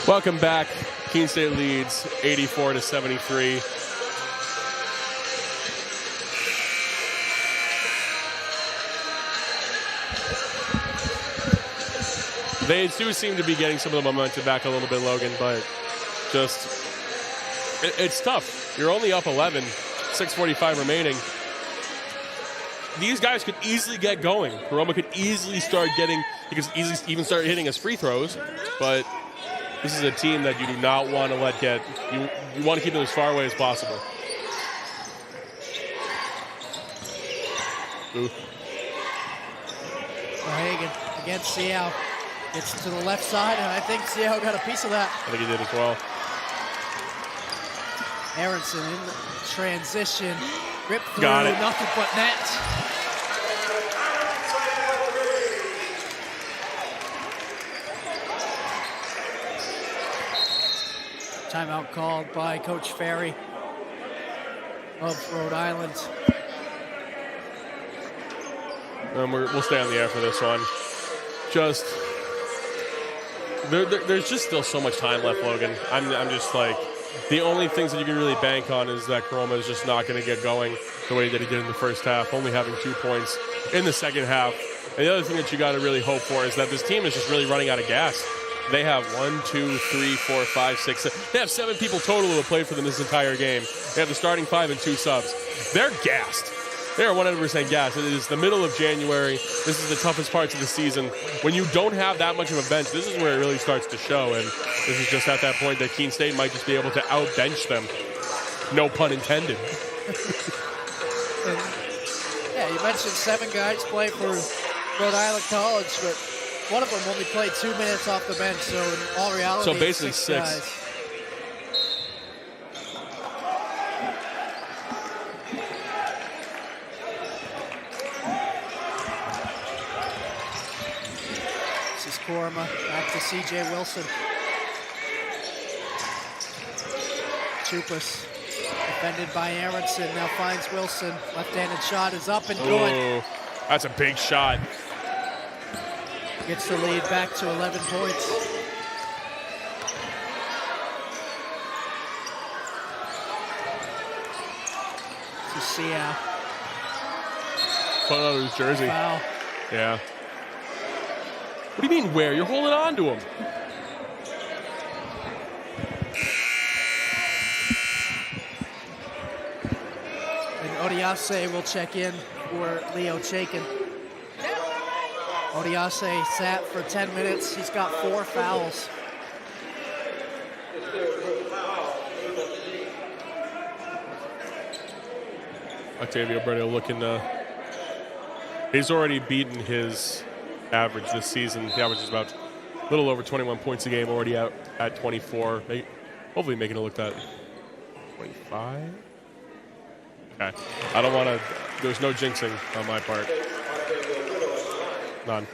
Welcome back. Keene State leads 84-73. They do seem to be getting some of the momentum back a little bit, Logan, but just it's tough. You're only up 11, 6:45 remaining. These guys could easily get going. Roma could easily start getting, he could easily even start hitting his free throws, but this is a team that you do not want to let get. You want to keep them as far away as possible. Ooh. O'Hagan against Seau. Gets to the left side, and I think Seau got a piece of that. I think he did as well. Aronson in the transition. Rip through, Got it. nothing but net. Timeout called by Coach Ferry of Rhode Island. We'll stay on the air for this one. Just, there's just still so much time left, Logan. I'm just like, the only things that you can really bank on is that Kuroma is just not going to get going the way that he did in the first half, only having 2 points in the second half. And the other thing that you got to really hope for is that this team is just really running out of gas. They have 1, 2, 3, 4, 5, 6, 7. They have 7 people total who have played for them this entire game. They have the starting 5 and 2 subs. They're gassed. They are 100% gassed. It is the middle of January. This is the toughest parts of the season. When you don't have that much of a bench, this is where it really starts to show. And this is just at that point that Keene State might just be able to out-bench them. No pun intended. Yeah, you mentioned 7 guys play for Rhode Island College, but one of them only played 2 minutes off the bench, so in all reality, So basically it's 6. guys. This is Korma, back to C.J. Wilson. Chupas, defended by Aronson, now finds Wilson. Left-handed shot is up and good. Oh, that's a big shot. Gets the lead back to 11 points. To Seau. Pulling out of his jersey. Foul. Yeah. What do you mean where? You're holding on to him. And Odiase will check in for Leo Chaikin. Odiase sat for 10 minutes. He's got 4 fouls. Octavio Brito looking he's already beaten his average this season. He averages about a little over 21 points a game, already out at 24. Hopefully making it look that 25. Okay. I don't want to, there's no jinxing on my part. None.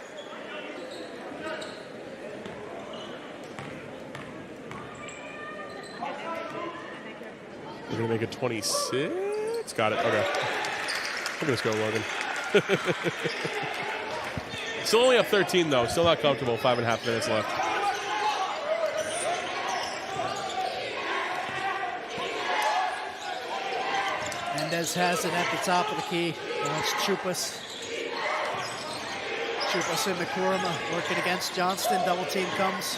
We're going to make it 26. Got it. Okay. Look at this go, Logan. Still only up 13, though. Still not comfortable. 5.5 minutes left. Mendez has it at the top of the key. Now it's Chupas. Chupas into Kurama, working against Johnston. Double team comes.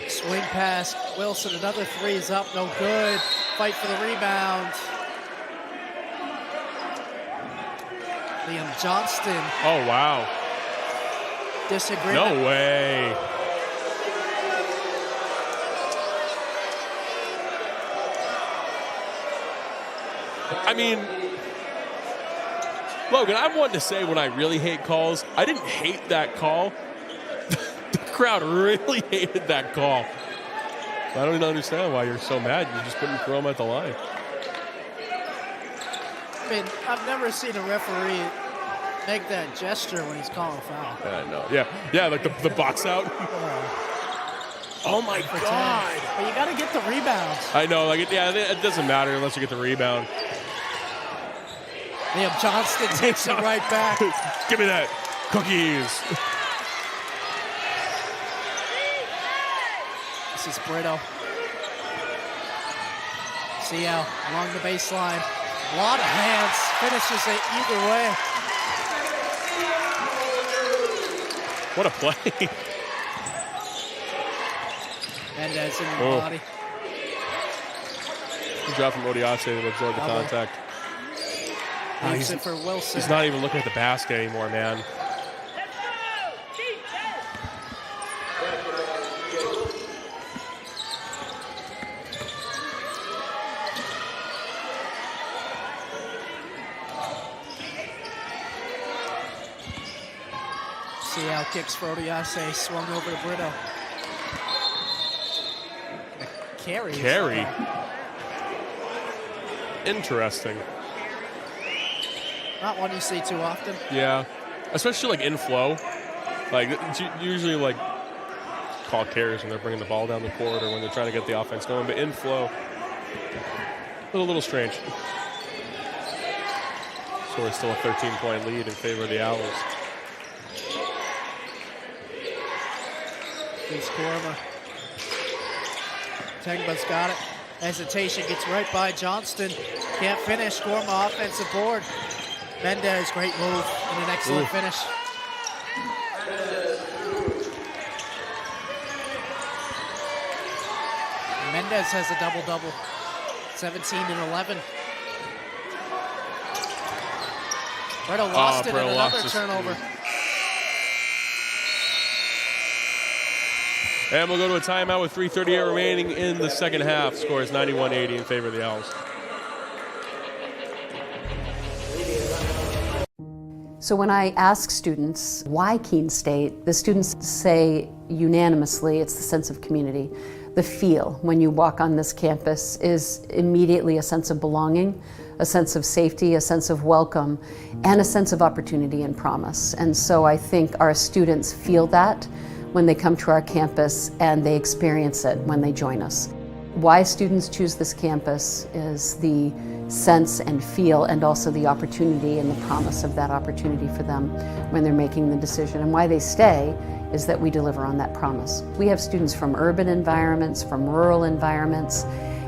Swing pass. Wilson, another 3 is up. No good. Fight for the rebound. Liam Johnston. Oh, wow. Disagreement. No way. I mean, Logan, I'm one to say when I really hate calls. I didn't hate that call. The crowd really hated that call. I don't even understand why you're so mad. You're just putting Chrome at the line. I mean, I've never seen a referee make that gesture when he's calling a foul. I know. Yeah, like the box out. Oh my God! But you got to get the rebound. I know. Like it doesn't matter unless you get the rebound. Liam Johnston takes it right back. Give me that cookies. This is Brito. Seau along the baseline. A lot of hands. Finishes it either way. What a play. Mendez in the body. Good job from Odiase to absorb the contact. Leaves it for Wilson. He's not even looking at the basket anymore, man. Seau kicks for Odiase. Swung over to Brito. Carry. Interesting. Not one you see too often. Yeah, especially like in flow. Like it's usually like call carries when they're bringing the ball down the court or when they're trying to get the offense going. But in flow, a little strange. So it's still a 13-point lead in favor of the Owls. Here's Korma. Tengba's got it. Hesitation gets right by Johnston. Can't finish. Korma offensive board. Mendez, great move and an excellent finish. Mendez has a double-double. 17 and 11. Brito lost it and another turnover. And we'll go to a timeout with 3:38 remaining in the second half. Score is 91-80 in favor of the Owls. So when I ask students why Keene State, the students say unanimously it's the sense of community. The feel when you walk on this campus is immediately a sense of belonging, a sense of safety, a sense of welcome, and a sense of opportunity and promise. And so I think our students feel that when they come to our campus, and they experience it when they join us. Why students choose this campus is the sense and feel, and also the opportunity and the promise of that opportunity for them when they're making the decision. And why they stay is that we deliver on that promise. We have students from urban environments, from rural environments,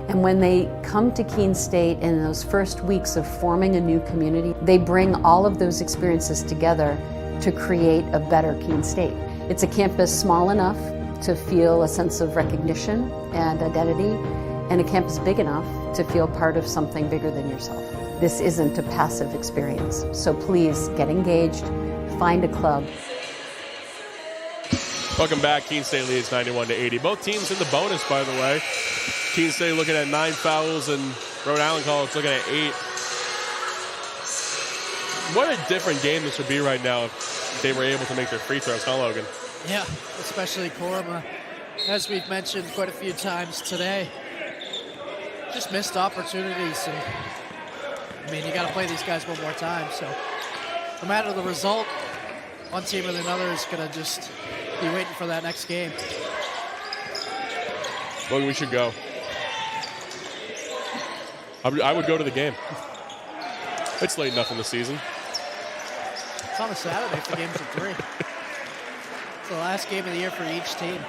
and when they come to Keene State in those first weeks of forming a new community, they bring all of those experiences together to create a better Keene State. It's a campus small enough to feel a sense of recognition and identity, and a campus big enough to feel part of something bigger than yourself. This isn't a passive experience, so please get engaged, find a club. Welcome back. Keene State leads 91-80. Both teams in the bonus, by the way. Keene State looking at 9 fouls, and Rhode Island College looking at 8. What a different game this would be right now if they were able to make their free throws, huh, Logan? Yeah, especially Korma, as we've mentioned quite a few times today. Just missed opportunities, and I mean, you got to play these guys one more time. So, no matter the result, one team or another is going to just be waiting for that next game. Logan, we should go. I would go to the game. It's late enough in the season. It's on a Saturday if the game's at 3. It's the last game of the year for each team.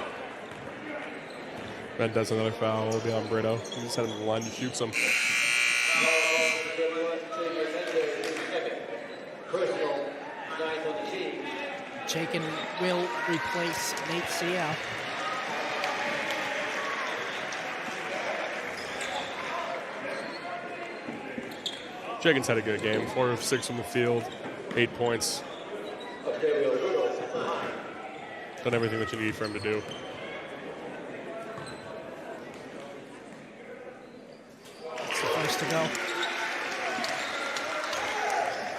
Red does another foul. It'll be on Brito. He just had him in the line to shoot some. Chaikin will replace Nate Seau. Chaikin's had a good game. 4 of 6 from the field, 8 points. Done everything that you need for him to do. It's the first to go.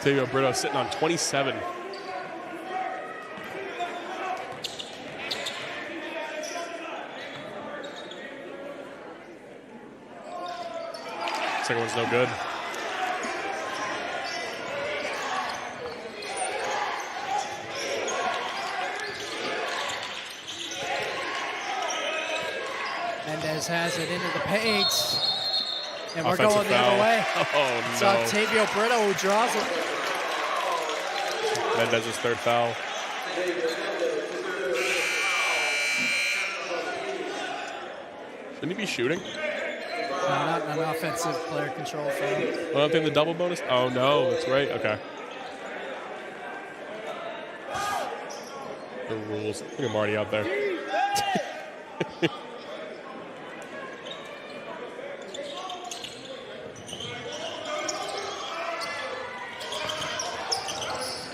Tavio Brito sitting on 27. Second one's no good. Mendez has it into the paint. And we're Offensive going the foul. other way. Oh, It's no. Octavio Brito who draws it. Mendez's third foul. Shouldn't he be shooting? No, not an offensive player control foul. Well, I think the double bonus? Oh, no, that's right. Okay. The rules. I think I'm already out there.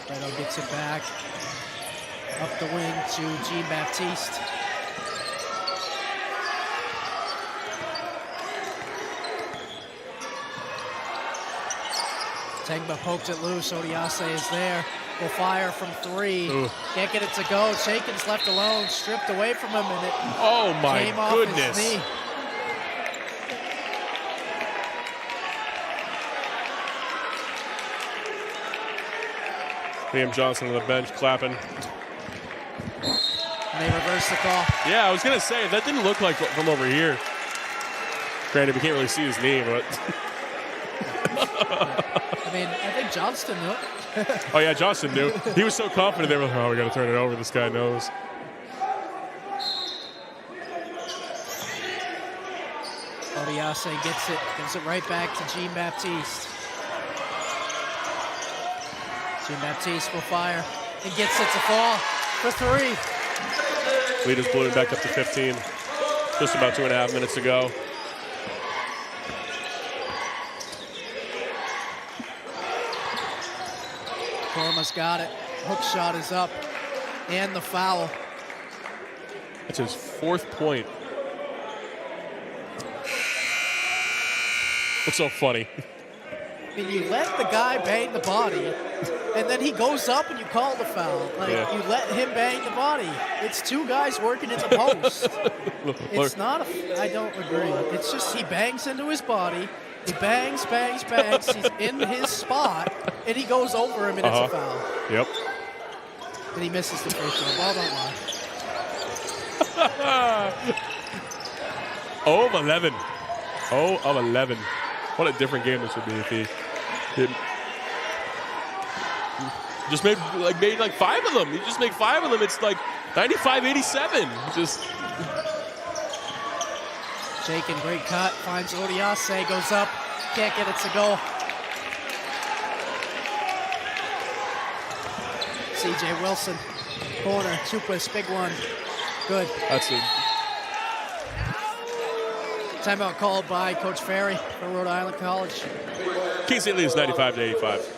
Brito gets it back. Up the wing to Jean-Baptiste. Tengba poked it loose. Odiase is there. Will fire from 3. Ooh. Can't get it to go. Chaikin's left alone. Stripped away from him, and it Oh, my came off goodness. his knee. Liam Johnson on the bench clapping. And they reversed the call. Yeah, I was going to say, that didn't look like from over here. Granted, we can't really see his knee, but... I mean, I think Johnston knew it. Oh, yeah, Johnston knew. He was so confident. They were like, oh, we got to turn it over. This guy knows. Odiase gets it, gives it right back to Jean-Baptiste. Jean-Baptiste will fire and gets it to fall for 3. Lead is ballooned back up to 15. Just about 2.5 minutes to go. Korma's got it. Hook shot is up. And the foul. That's his 4th point. What's so funny? I mean, you let the guy bang the body, and then he goes up and you call the foul. Like, you let him bang the body. It's two guys working in the post. It's not I don't agree. It's just he bangs into his body. He bangs, bangs, bangs. He's in his spot, and he goes over him, and it's a foul. Yep. And he misses the free throw. Ball don't lie. 0 of 11. 0 of 11. What a different game this would be if he just made like 5 of them. He just made 5 of them. It's like 95-87. Just. Shaken, great cut. Finds Odiase, goes up. Can't get it to go. C.J. Wilson, corner. Chupas, big one. Good. That's it. Timeout called by Coach Ferry for Rhode Island College. Keene State leads 95-85.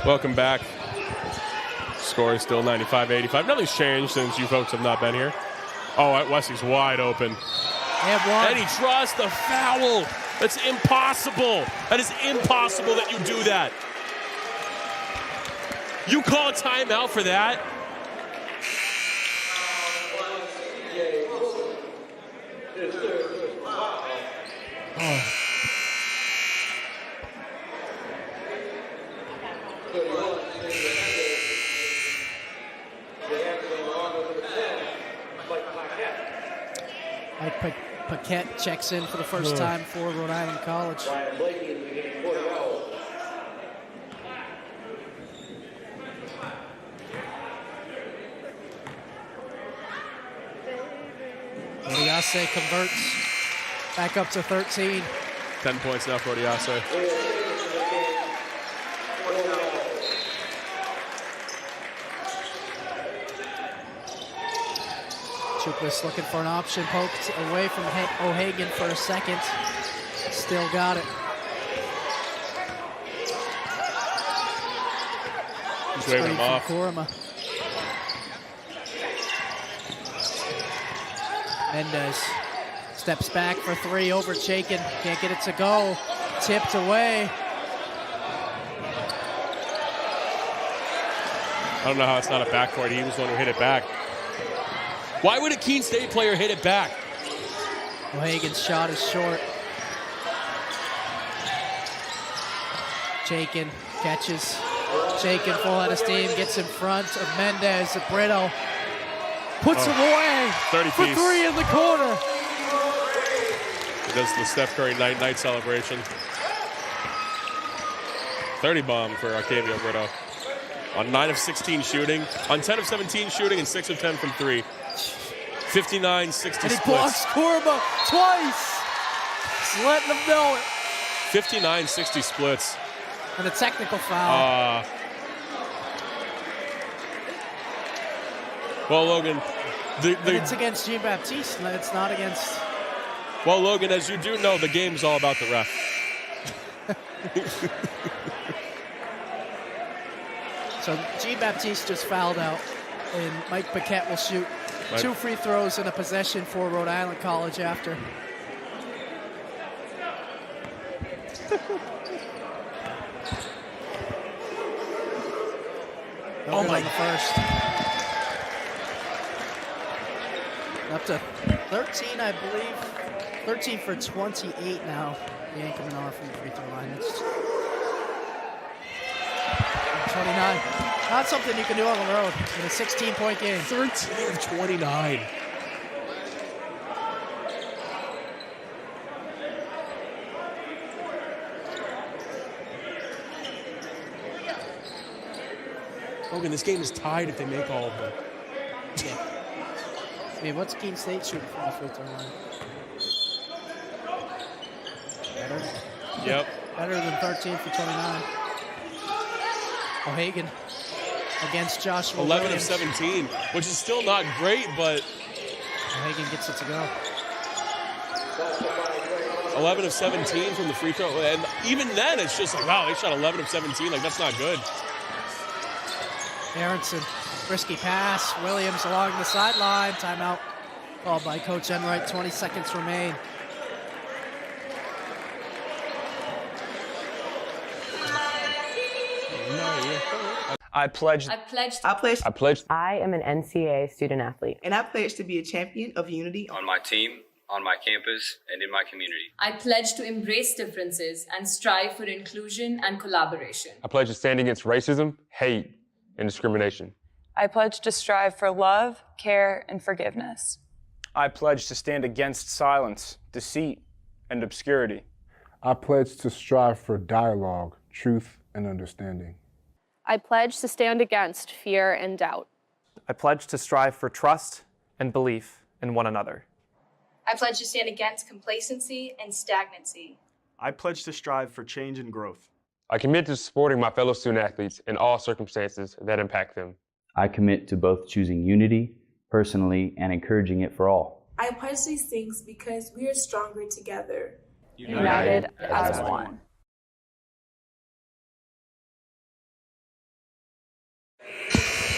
Welcome back. Score is still 95-85. Nothing's changed since you folks have not been here. Oh, Wesley's wide open. And he draws the foul. That's impossible. That is impossible that you do that. You call a timeout for that? Oh. Mike Paquette checks in for the first time for Rhode Island College. Odiase converts back up to 13. 10 points now for Odiase. Chupas looking for an option, poked away from O'Hagan for a second. Still got it. He's waving him off. Kurama. Mendez steps back for 3 over Chaikin. Can't get it to go. Tipped away. I don't know how it's not a backcourt. He was the one who hit it back. Why would a Keene State player hit it back? O'Hagan's shot is short. Chaikin catches. Chaikin full head of steam, gets in front of Mendez. Brito puts him away 30 for piece. 3 in the corner. He does the Steph Curry night celebration. 30 bomb for Octavio Brito. On 9 of 16 shooting, on 10 of 17 shooting, and 6 of 10 from 3. 59-60 splits. And he blocks Kurama twice. Just letting them know it. 59-60 splits. And a technical foul. Well, Logan, it's against Jean Baptiste. It's not against. Well, Logan, as you do know, the game's all about the ref. So Jean Baptiste just fouled out, and Mike Paquette will shoot 2 free throws in a possession for Rhode Island College after. Oh my! On the first. Up to 13, I believe. 13 for 28 now. The Anchormen are from the free throw line. That's 29. Not something you can do on the road in a 16-point game. 13 of 29. Logan, this game is tied if they make all of them. Yeah. I mean, what's Keene State shooting from the free throw line? Better? Yep. Better than 13 for 29. O'Hagan against Joshua 11 Williams. of 17, which is still not great, but O'Hagan gets it to go. 11 of 17 from the free throw. And even then, it's just like, wow, they shot 11 of 17. Like, that's not good. Aronson, risky pass. Williams along the sideline. Timeout called by Coach Enright. 20 seconds remain. I pledged. I am an NCAA student athlete. And I pledge to be a champion of unity on my team, on my campus, and in my community. I pledge to embrace differences and strive for inclusion and collaboration. I pledge to stand against racism, hate, and discrimination. I pledge to strive for love, care, and forgiveness. I pledge to stand against silence, deceit, and obscurity. I pledge to strive for dialogue, truth, and understanding. I pledge to stand against fear and doubt. I pledge to strive for trust and belief in one another. I pledge to stand against complacency and stagnancy. I pledge to strive for change and growth. I commit to supporting my fellow student athletes in all circumstances that impact them. I commit to both choosing unity personally and encouraging it for all. I pledge these things because we are stronger together. United as one.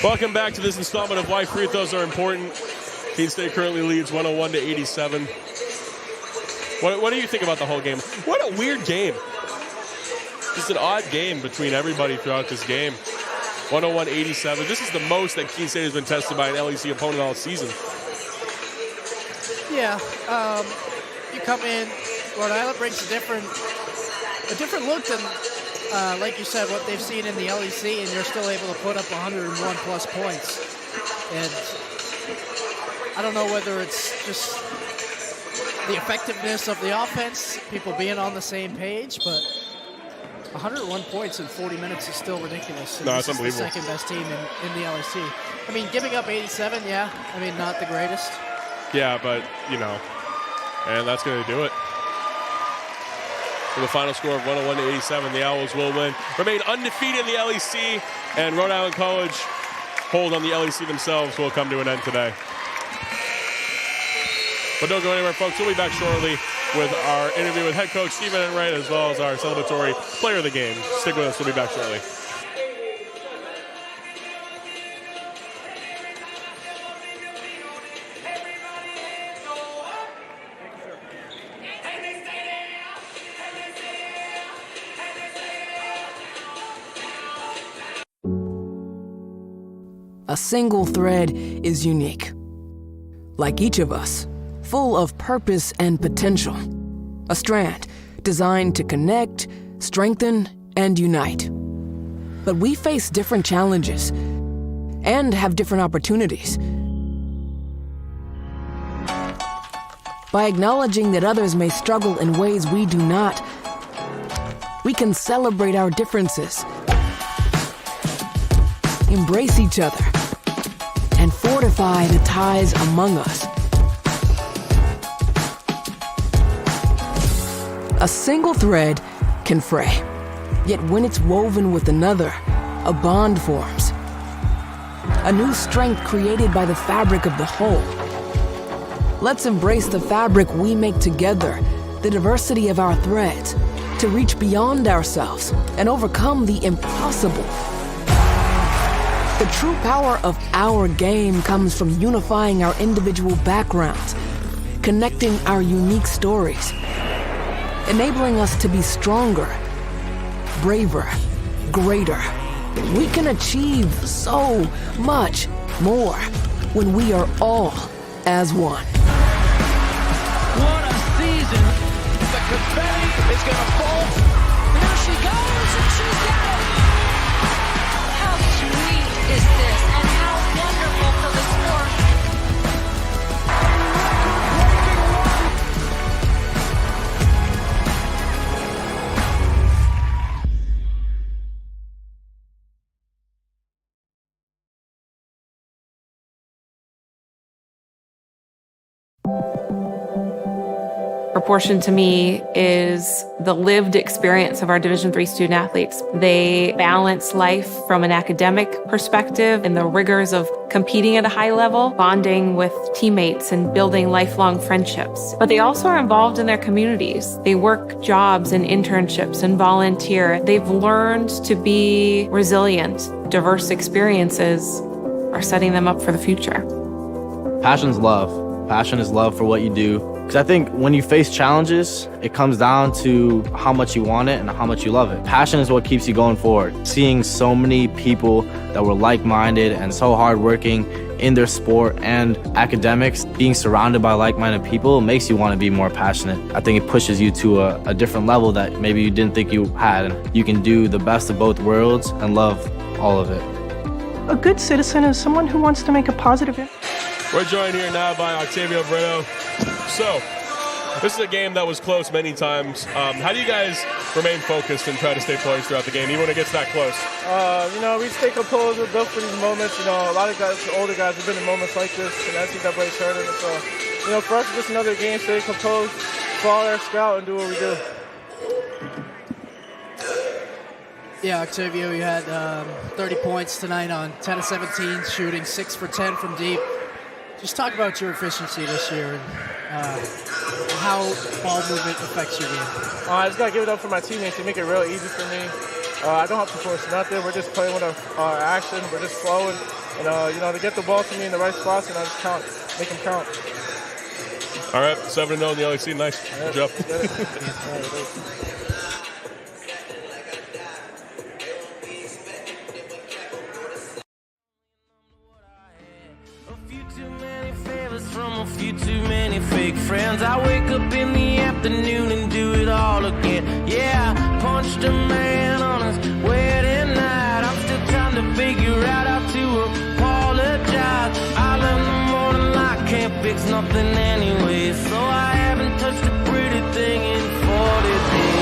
Welcome back to this installment of Why Free Throws Are Important. Keene State currently leads 101-87. What do you think about the whole game? What a weird game. Just an odd game between everybody throughout this game. 101-87. This is the most that Keene State has been tested by an LEC opponent all season. Yeah, you come in, Rhode Island brings a different look than, like you said, what they've seen in the LEC, and you're still able to put up 101 plus points. And I don't know whether it's just the effectiveness of the offense, people being on the same page, but 101 points in 40 minutes is still ridiculous. And no, it's unbelievable. unbelievable. The second best team in the LEC. I mean, giving up 87, yeah. I mean, not the greatest. Yeah, but, you know, and that's going to do it. For the final score of 101-87, the Owls will win. Remain undefeated in the LEC, and Rhode Island College hold on the LEC themselves will come to an end today. But don't go anywhere, folks. We'll be back shortly with our interview with head coach Stephen Enright, as well as our celebratory player of the game. Stick with us. We'll be back shortly. A single thread is unique. Like each of us, full of purpose and potential. A strand designed to connect, strengthen, and unite. But we face different challenges and have different opportunities. By acknowledging that others may struggle in ways we do not, we can celebrate our differences, embrace each other, and fortify the ties among us. A single thread can fray, yet when it's woven with another, a bond forms. A new strength created by the fabric of the whole. Let's embrace the fabric we make together, the diversity of our threads, to reach beyond ourselves and overcome the impossible. The true power of our game comes from unifying our individual backgrounds, connecting our unique stories, enabling us to be stronger, braver, greater. We can achieve so much more when we are all as one. What a season. The confetti is going to fall. There she goes, and she's got it. How sweet is this, and how wonderful for the sport. Proportion to me is the lived experience of our Division III student athletes. They balance life from an academic perspective and the rigors of competing at a high level, bonding with teammates and building lifelong friendships. But they also are involved in their communities. They work jobs and internships and volunteer. They've learned to be resilient. Diverse experiences are setting them up for the future. Passion's love. Passion is love for what you do. Because I think when you face challenges, it comes down to how much you want it and how much you love it. Passion is what keeps you going forward. Seeing so many people that were like-minded and so hardworking in their sport and academics, being surrounded by like-minded people makes you want to be more passionate. I think it pushes you to a different level that maybe you didn't think you had. And you can do the best of both worlds and love all of it. A good citizen is someone who wants to make a positive impact. We're joined here now by Octavio Brito. So, this is a game that was close many times. How do you guys remain focused and try to stay poised throughout the game, even when it gets that close? We stay composed. We're built for these moments. A lot of guys, older guys, have been in moments like this in the NCAA tournament. So, for us, it's just another game. Stay composed, follow our scout, and do what we do. Yeah, Octavio, you had 30 points tonight on 10 of 17, shooting 6 for 10 from deep. Just talk about your efficiency this year and how ball movement affects your game. I just got to give it up for my teammates. They make it real easy for me. I don't have to force nothing. We're just playing with our action. We're just flowing. And, they get the ball to me in the right spots, and I just make them count. All right, 7-0 in the LAC. Nice. Good job. From a few too many fake friends. I wake up in the afternoon and do it all again. Yeah, I punched a man on his wedding night. I'm still trying to figure out how to apologize. I love the morning light, can't fix nothing anyway. So I haven't touched a pretty thing in 40 days.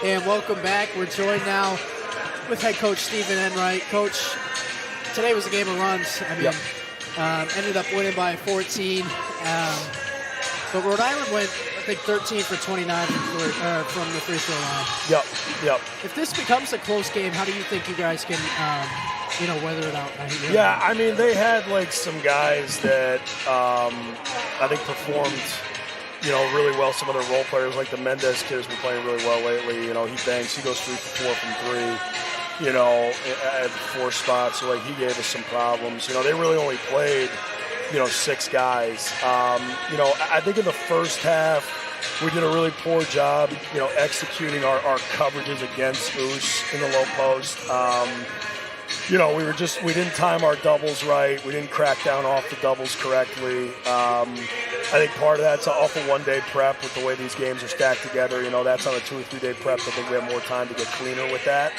And welcome back. We're joined now with head coach Stephen Enright. Coach, today was a game of runs. Ended up winning by 14. But Rhode Island went, I think, 13 for 29 from the free throw line. Yep. If this becomes a close game, how do you think you guys can, weather it out? They had some guys that I think performed really well. Some of their role players, like the Mendez kid, has been playing really well lately. He bangs. He goes 3 for 4 from 3. At 4 spots. So he gave us some problems. They really only played 6 guys. I think in the first half we did a really poor job, executing our coverages against Oos in the low post. We didn't time our doubles right. We didn't crack down off the doubles correctly. I think part of that's off a 1-day prep with the way these games are stacked together. That's on a 2 or 3 day prep. I think we have more time to get cleaner with that.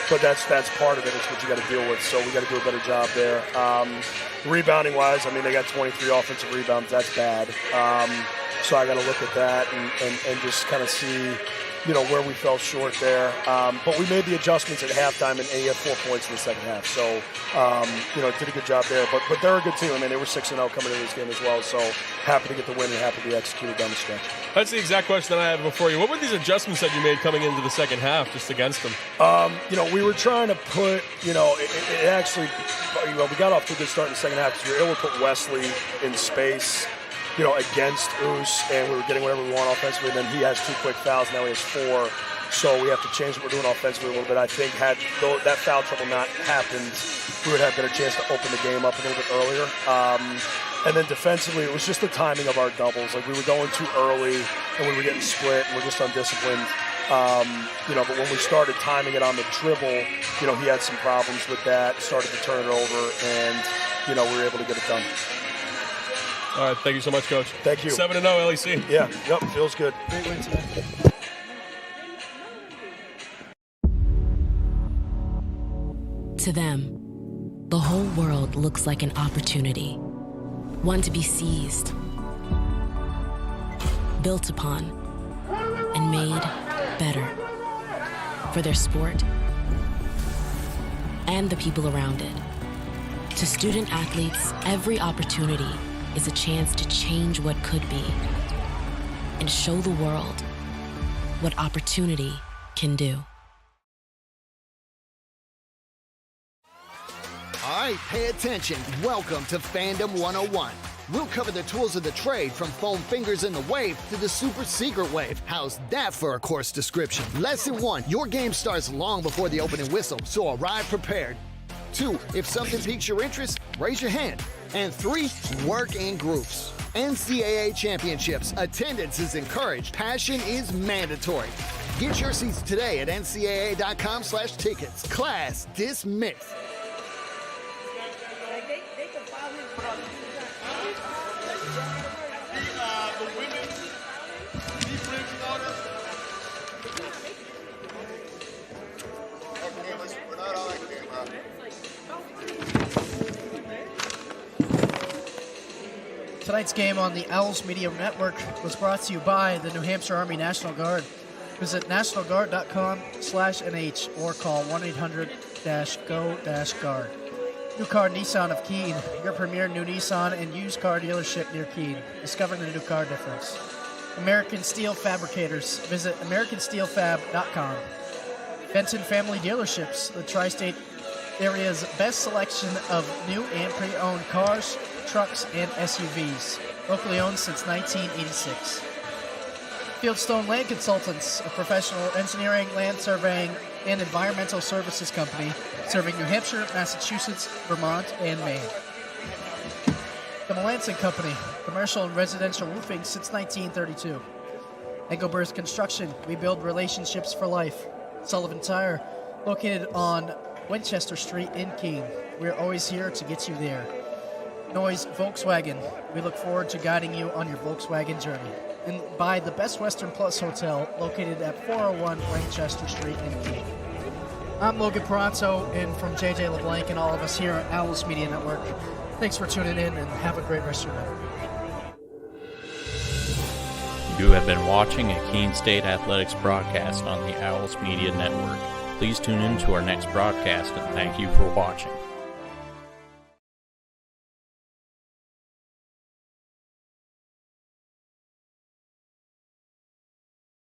But that's part of it. It's what you got to deal with. So we got to do a better job there. Rebounding wise, they got 23 offensive rebounds. That's bad. So I got to look at that and just kind of see, where we fell short there. But we made the adjustments at halftime, and he had 4 points in the second half. So, did a good job there. But they're a good team. I mean, they were 6-0 coming into this game as well. So happy to get the win and happy to be executed down the stretch. That's the exact question that I have before you. What were these adjustments that you made coming into the second half just against them? We were trying to put, it actually, we got off to a good start in the second half because we were able to put Wesley in space, against Oos, and we were getting whatever we want offensively. And then he has 2 quick fouls, now he has 4. So we have to change what we're doing offensively a little bit. I think had that foul trouble not happened, we would have a better chance to open the game up a little bit earlier. And then defensively, it was just the timing of our doubles. Like, we were going too early, and we were getting split, and we're just undisciplined. But when we started timing it on the dribble, he had some problems with that, started to turn it over, and, we were able to get it done. All right, thank you so much, Coach. Thank you. 7-0 LEC. Yeah, yep, feels good. Great win today. To them, the whole world looks like an opportunity, one to be seized, built upon, and made better for their sport and the people around it. To student athletes, every opportunity is a chance to change what could be and show the world what opportunity can do. All right, pay attention. Welcome to Fandom 101. We'll cover the tools of the trade from foam fingers in the wave to the super secret wave. How's that for a course description? Lesson 1, your game starts long before the opening whistle, so arrive prepared. 2, if something piques your interest, raise your hand. And 3, work in groups. NCAA championships, attendance is encouraged, passion is mandatory. Get your seats today at ncaa.com/tickets. Class dismissed. Tonight's game on the Owls Media Network was brought to you by the New Hampshire Army National Guard. Visit nationalguard.com/NH or call 1-800-GO-GUARD. New Car Nissan of Keene, your premier new Nissan and used car dealership near Keene. Discover the new car difference. American Steel Fabricators. Visit americansteelfab.com. Benton Family Dealerships, the tri-state area's best selection of new and pre-owned cars, trucks, and SUVs. Locally owned since 1986. Fieldstone Land Consultants, a professional engineering, land surveying, and environmental services company serving New Hampshire, Massachusetts, Vermont, and Maine. The Melanson Company, commercial and residential roofing since 1932. Engelbert's Construction, we build relationships for life. Sullivan Tire, located on Winchester Street in Keene. We're always here to get you there. Noise Volkswagen, we look forward to guiding you on your Volkswagen journey. And by the Best Western Plus Hotel, located at 401 Winchester Street in Keene. I'm Logan Peranto, and from JJ LeBlanc and all of us here at Owls Media Network, thanks for tuning in and have a great rest of your night. You have been watching a Keene State Athletics broadcast on the Owls Media Network. Please tune in to our next broadcast, and thank you for watching.